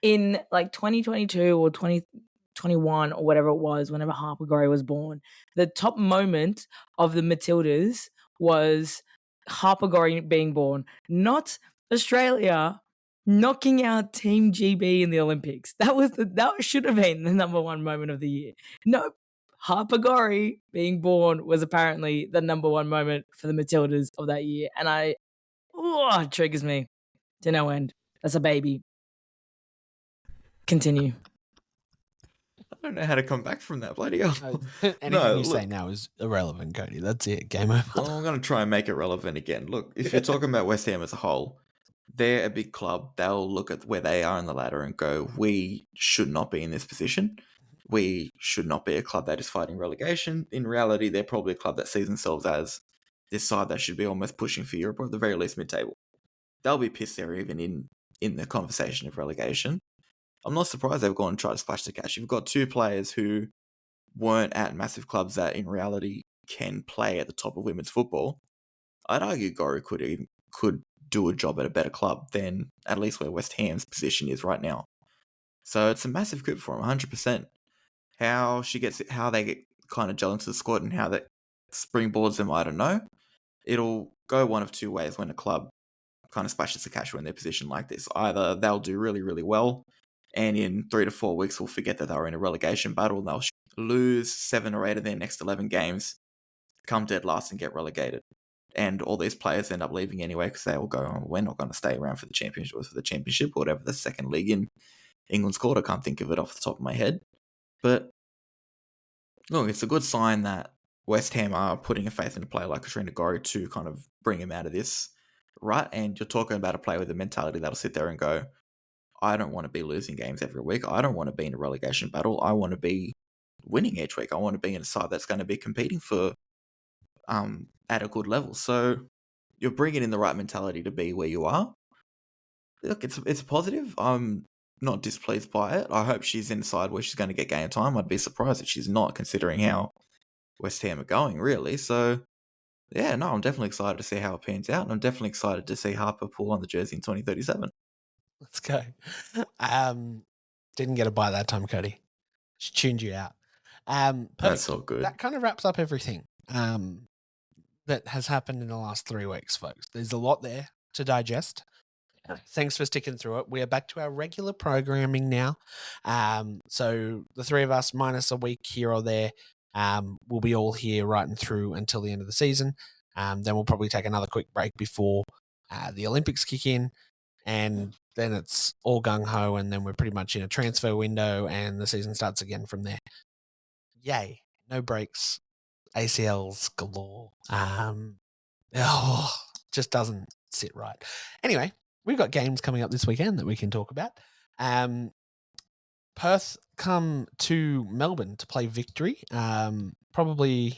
In, 2022 or 2021 or whatever it was, whenever Harper Gorry was born, the top moment of the Matildas was Harper Gorry being born, not Australia knocking out Team GB in the Olympics. That should have been the number one moment of the year. Nope. Harper Gorry being born was apparently the number one moment for the Matildas of that year. And it triggers me to no end. That's a baby. Continue. I don't know how to come back from that, bloody hell. Anything you say now is irrelevant, Cody. That's it. Game over. Well, I'm going to try and make it relevant again. Look, if you're talking about West Ham as a whole, they're a big club. They'll look at where they are in the ladder and go, we should not be in this position. We should not be a club that is fighting relegation. In reality, they're probably a club that sees themselves as this side that should be almost pushing for Europe, or at the very least mid-table. They'll be pissed they're even in the conversation of relegation. I'm not surprised they've gone and tried to splash the cash. You've got two players who weren't at massive clubs that in reality can play at the top of women's football. I'd argue Gorry could do a job at a better club than at least where West Ham's position is right now. So it's a massive coup for him, 100%. How they get kind of gel into the squad and how that springboards them, I don't know. It'll go one of two ways when a club kind of splashes the cash when they're positioned like this. Either they'll do really, really well, and in 3 to 4 weeks we'll forget that they were in a relegation battle and they'll lose 7 or 8 of their next 11 games, come dead last and get relegated. And all these players end up leaving anyway because they all go, oh, we're not going to stay around for the championship or whatever the second league in England's called. I can't think of it off the top of my head. But look, it's a good sign that West Ham are putting a faith in a player like Katrina Gorry to kind of bring him out of this, right? And you're talking about a player with a mentality that'll sit there and go, I don't want to be losing games every week. I don't want to be in a relegation battle. I want to be winning each week. I want to be in a side that's going to be competing for at a good level. So you're bringing in the right mentality to be where you are. Look, it's positive. I'm not displeased by it. I hope she's in a side where she's going to get game time. I'd be surprised if she's not, considering how West Ham are going, really. So, yeah, no, I'm definitely excited to see how it pans out. And I'm definitely excited to see Harper pull on the jersey in 2037. Let's go. Didn't get a bite that time, Cody. She tuned you out. That's all good. That kind of wraps up everything that has happened in the last 3 weeks, folks. There's a lot there to digest. Thanks for sticking through it. We are back to our regular programming now. So the three of us, minus a week here or there, we'll be all here right and through until the end of the season. Then we'll probably take another quick break before the Olympics kick in, and then it's all gung-ho, and then we're pretty much in a transfer window, and the season starts again from there. Yay. No breaks. ACLs galore. Just doesn't sit right. Anyway, we've got games coming up this weekend that we can talk about. Perth come to Melbourne to play Victory. Definitely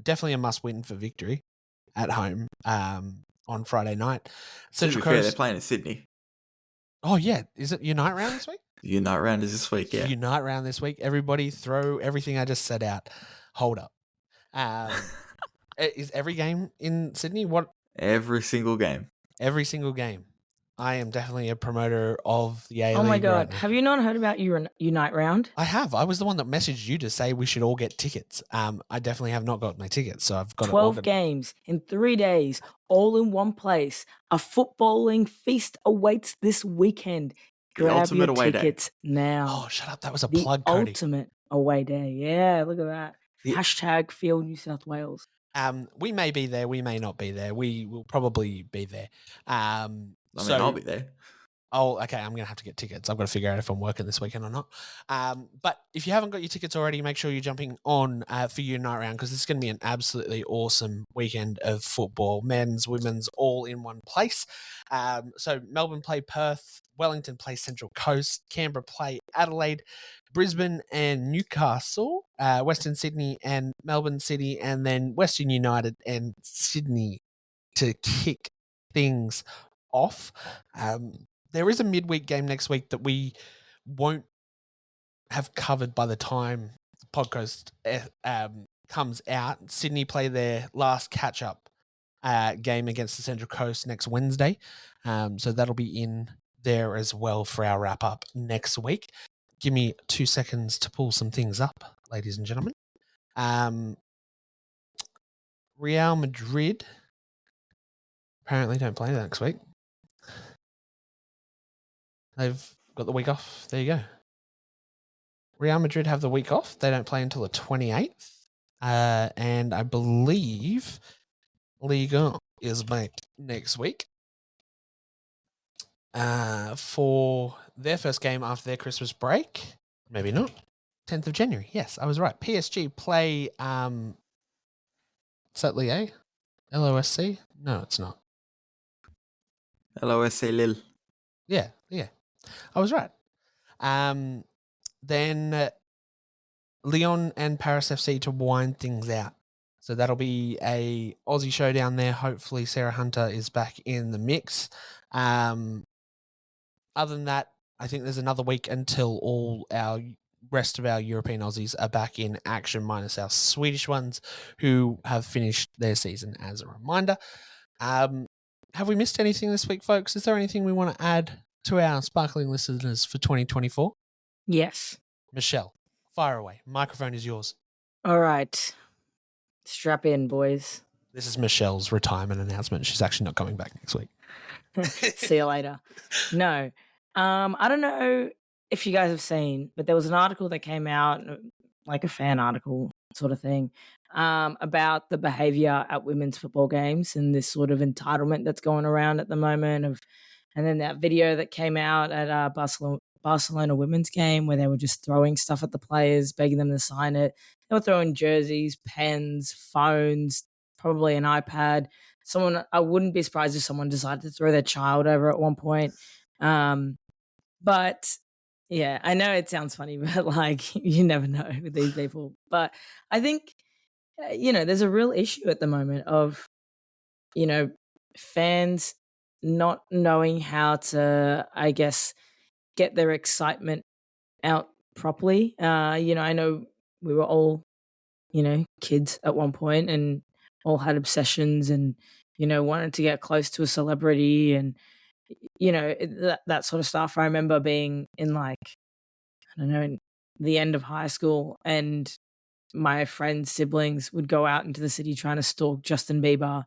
a must-win for Victory at home on Friday night. To be fair, they're playing in Sydney. Oh, yeah. Is it Unite round this week? Unite round is this week, yeah. Unite round this week. Everybody throw everything I just said out. Hold up. Is every game in Sydney? What? Every single game. Every single game. I am definitely a promoter of the A-League. Oh my God. Right, have you not heard about your Unite round? I have. I was the one that messaged you to say we should all get tickets. I definitely have not got my tickets, so I've got 12 games in 3 days, all in one place. A footballing feast awaits this weekend. Grab your tickets now. Oh, shut up. That was a plug, Cody. Ultimate away day. Yeah, look at that. Hashtag Feel New South Wales. We may be there. We may not be there. We will probably be there. I'll be there. Oh, okay. I'm going to have to get tickets. I've got to figure out if I'm working this weekend or not. But if you haven't got your tickets already, make sure you're jumping on for Unite Round, because this is going to be an absolutely awesome weekend of football, men's, women's, all in one place. So Melbourne play Perth, Wellington play Central Coast, Canberra play Adelaide, Brisbane and Newcastle, Western Sydney and Melbourne City, and then Western United and Sydney to kick things off. There is a midweek game next week that we won't have covered by the time the podcast comes out. Sydney play their last catch-up game against the Central Coast next Wednesday. So that'll be in there as well for our wrap-up next week. Give me 2 seconds to pull some things up, ladies and gentlemen. Real Madrid apparently don't play next week. They've got the week off. There you go. Real Madrid have the week off. They don't play until the 28th. And I believe Liga is back next week for their first game after their Christmas break. Maybe not. 10th of January. Yes, I was right. PSG play... is that Ligue? LOSC? No, it's not. LOSC Lille. Yeah. I was right. Then Lyon and Paris FC to wind things out. So that'll be a Aussie showdown there. Hopefully Sarah Hunter is back in the mix. Other than that, I think there's another week until all our rest of our European Aussies are back in action, minus our Swedish ones who have finished their season, as a reminder. Have we missed anything this week, folks? Is there anything we want to add to our sparkling listeners for 2024? Yes. Michelle, fire away. Microphone is yours. All right. Strap in, boys. This is Michelle's retirement announcement. She's actually not coming back next week. See you later. No. I don't know if you guys have seen, but there was an article that came out, like a fan article sort of thing, about the behavior at women's football games and this sort of entitlement that's going around at the moment. And then that video that came out at Barcelona women's game where they were just throwing stuff at the players, begging them to sign it. They were throwing jerseys, pens, phones, probably an iPad. I wouldn't be surprised if someone decided to throw their child over at one point. But yeah, I know it sounds funny, but like you never know with these people. But I think, there's a real issue at the moment of, fans not knowing how to, I guess, get their excitement out properly. I know we were all, kids at one point and all had obsessions and, wanted to get close to a celebrity and, that sort of stuff. I remember being in in the end of high school and my friends' siblings would go out into the city trying to stalk Justin Bieber,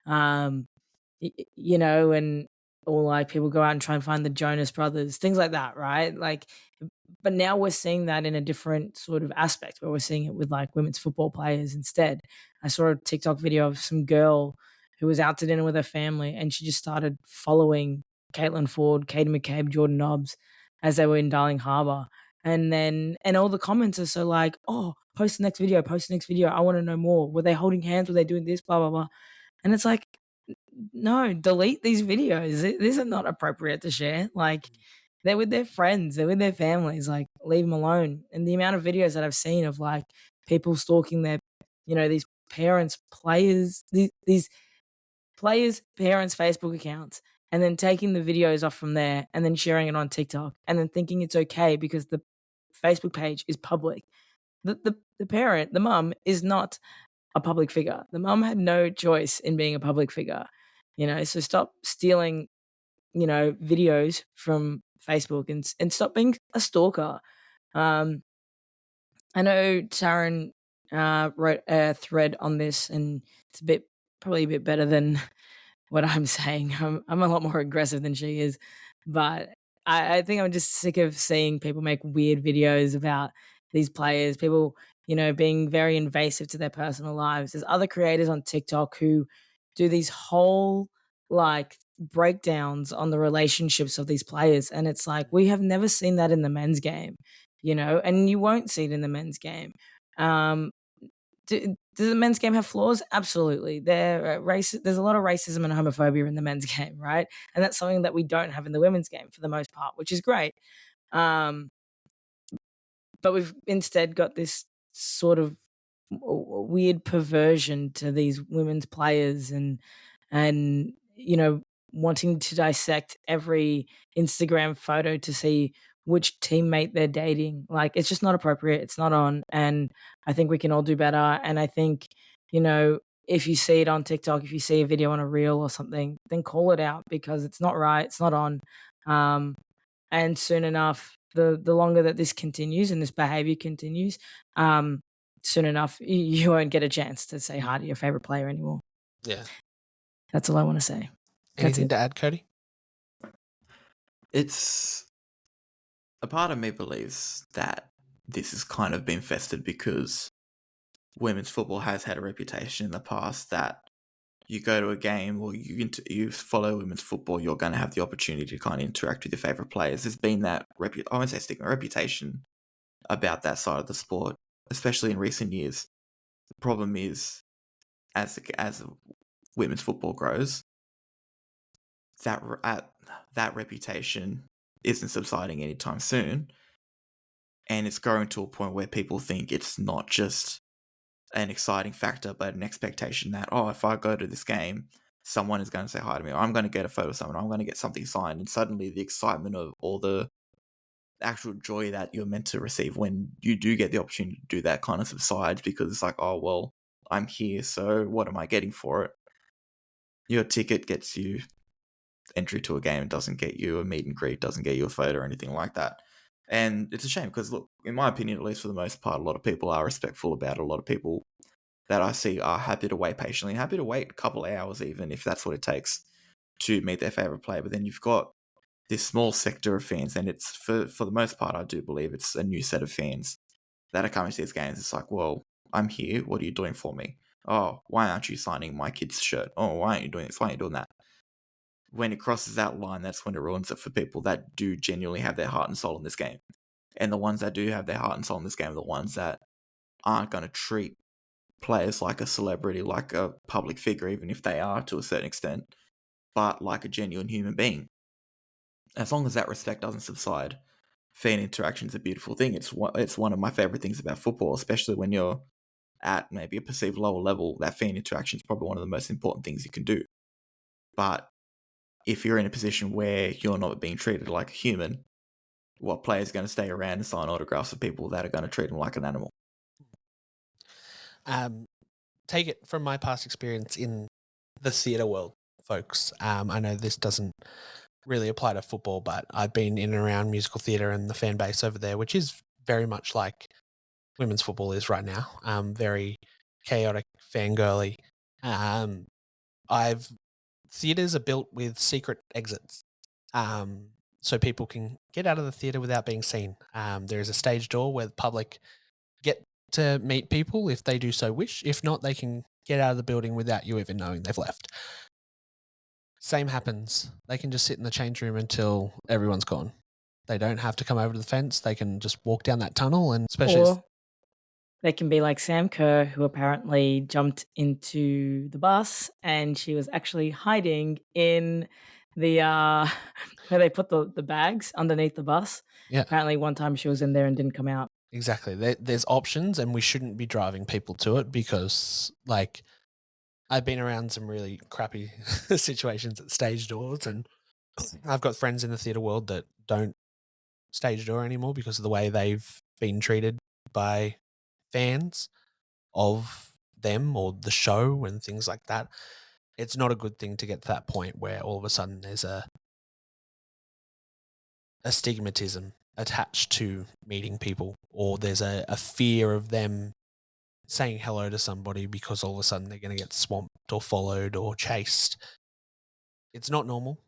and or like people go out and try and find the Jonas Brothers, things like that, right? Like, but now we're seeing that in a different sort of aspect where we're seeing it with like women's football players instead. I saw a TikTok video of some girl who was out to dinner with her family and she just started following Caitlin Ford, Katie McCabe, Jordan Nobbs as they were in Darling Harbour. And all the comments are so like, oh, post the next video, post the next video. I want to know more. Were they holding hands? Were they doing this? Blah, blah, blah. And it's like, no, delete these videos. These are not appropriate to share. Like, they're with their friends, they're with their families. Like, leave them alone. And the amount of videos that I've seen of like people stalking their, these parents, players, these players' parents' Facebook accounts, and then taking the videos off from there and then sharing it on TikTok, and then thinking it's okay because the Facebook page is public. The parent, the mum, is not a public figure. The mum had no choice in being a public figure, so stop stealing, videos from Facebook and stop being a stalker. I know Taryn wrote a thread on this, and it's probably a bit better than what I'm saying. I'm a lot more aggressive than she is, but I think I'm just sick of seeing people make weird videos about these players, people, being very invasive to their personal lives. There's other creators on TikTok who do these whole like breakdowns on the relationships of these players. And it's like, we have never seen that in the men's game, and you won't see it in the men's game. Does the men's game have flaws? Absolutely. There's a lot of racism and homophobia in the men's game, right? And that's something that we don't have in the women's game for the most part, which is great. But we've instead got this sort of weird perversion to these women's players and wanting to dissect every Instagram photo to see which teammate they're dating. Like, it's just not appropriate. It's not on. And I think we can all do better. And I think, if you see it on TikTok, if you see a video on a reel or something, then call it out because it's not right. It's not on. And soon enough, the longer that this continues and this behavior continues, soon enough, you won't get a chance to say hi to your favorite player anymore. Yeah. That's all I want to say. Anything to add, Cody? It's a part of me believes that this has kind of been festered because women's football has had a reputation in the past that you go to a game or you follow women's football, you're going to have the opportunity to kind of interact with your favorite players. There's been that I won't say stigma, reputation about that side of the sport, especially in recent years. The problem is, as women's football grows, that reputation isn't subsiding anytime soon, and it's growing to a point where people think it's not just an exciting factor, but an expectation that, oh, if I go to this game, someone is going to say hi to me, or I'm going to get a photo of someone, or I'm going to get something signed, and suddenly the excitement of all the actual joy that you're meant to receive when you do get the opportunity to do that kind of subsides because it's like, oh, well, I'm here, so what am I getting for it? Your ticket gets you entry to a game, it doesn't get you a meet and greet, doesn't get you a photo or anything like that. And it's a shame because, look, in my opinion, at least for the most part, a lot of people are respectful about it. A lot of people that I see are happy to wait patiently, happy to wait a couple of hours even if that's what it takes to meet their favourite player. But then you've got this small sector of fans, and it's for the most part, I do believe it's a new set of fans that are coming to these games. It's like, well, I'm here. What are you doing for me? Oh, why aren't you signing my kid's shirt? Oh, why aren't you doing this? Why aren't you doing that? When it crosses that line, that's when it ruins it for people that do genuinely have their heart and soul in this game. And the ones that do have their heart and soul in this game are the ones that aren't going to treat players like a celebrity, like a public figure, even if they are to a certain extent, but like a genuine human being. As long as that respect doesn't subside, fan interaction is a beautiful thing. It's one of my favorite things about football, especially when you're at maybe a perceived lower level. That fan interaction is probably one of the most important things you can do. But if you're in a position where you're not being treated like a human, what player's going to stay around and sign autographs for people that are going to treat them like an animal? Take it from my past experience in the theatre world, folks. I know this doesn't really apply to football, but I've been in and around musical theatre and the fan base over there, which is very much like women's football is right now. Very chaotic, fangirly. I've theatres are built with secret exits, so people can get out of the theatre without being seen. There is a stage door where the public get to meet people if they do so wish. If not, they can get out of the building without you even knowing they've left. Same happens. They can just sit in the change room until everyone's gone. They don't have to come over to the fence. They can just walk down that tunnel, and especially Or they can be like Sam Kerr, who apparently jumped into the bus and she was actually hiding in the where they put the bags underneath the bus. Yeah. Apparently one time she was in there and didn't come out. Exactly. There's options, and we shouldn't be driving people to it because, like, I've been around some really crappy situations at stage doors, and I've got friends in the theatre world that don't stage door anymore because of the way they've been treated by fans of them or the show and things like that. It's not a good thing to get to that point where all of a sudden there's a stigmatism attached to meeting people, or there's a fear of them saying hello to somebody because all of a sudden they're going to get swamped or followed or chased. It's not normal.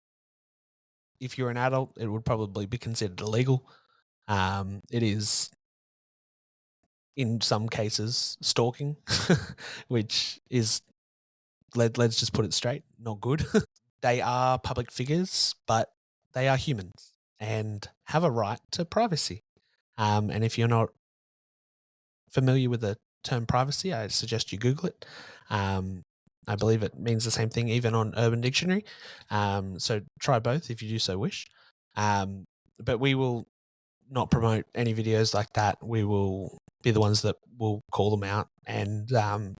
If you're an adult, it would probably be considered illegal. It is, in some cases, stalking, which is, let's just put it straight, not good. They are public figures, but they are humans and have a right to privacy. And if you're not familiar with the term privacy, I suggest you Google it. I believe it means the same thing even on Urban Dictionary. So try both if you do so wish. But we will not promote any videos like that. We will be the ones that will call them out and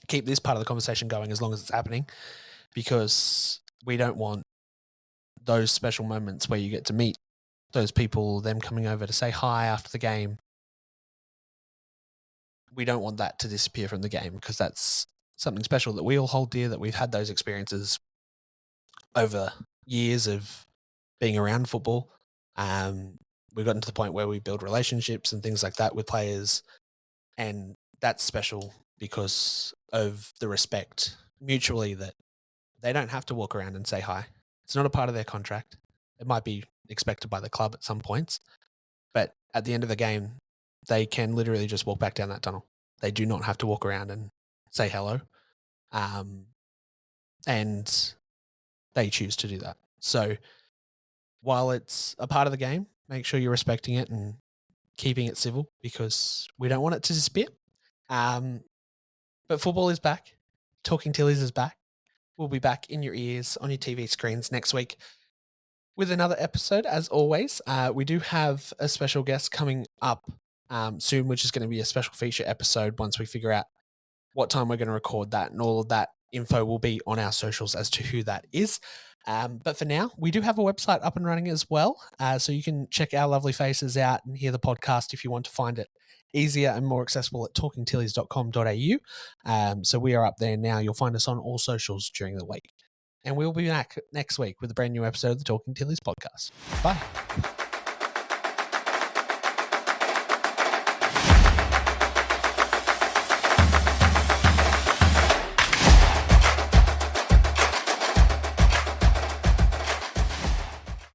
keep this part of the conversation going as long as it's happening, because we don't want those special moments where you get to meet those people, them coming over to say hi after the game. We don't want that to disappear from the game, because that's something special that we all hold dear, that we've had those experiences over years of being around football. We've gotten to the point where we build relationships and things like that with players, and that's special because of the respect mutually that they don't have to walk around and say hi. It's not a part of their contract. It might be expected by the club at some points, but at the end of the game, they can literally just walk back down that tunnel. They do not have to walk around and say hello. And they choose to do that. So while it's a part of the game, make sure you're respecting it and keeping it civil, because we don't want it to disappear. But football is back. Talking Tillies is back. We'll be back in your ears, on your TV screens next week with another episode. As always, we do have a special guest coming up soon, which is going to be a special feature episode once we figure out what time we're going to record that, and all of that info will be on our socials as to who that is. But for now, we do have a website up and running as well, so you can check our lovely faces out and hear the podcast if you want to find it easier and more accessible at talkingtillies.com.au. So we are up there now. You'll find us on all socials during the week. And we'll be back next week with a brand new episode of the Talking Tillies podcast. Bye.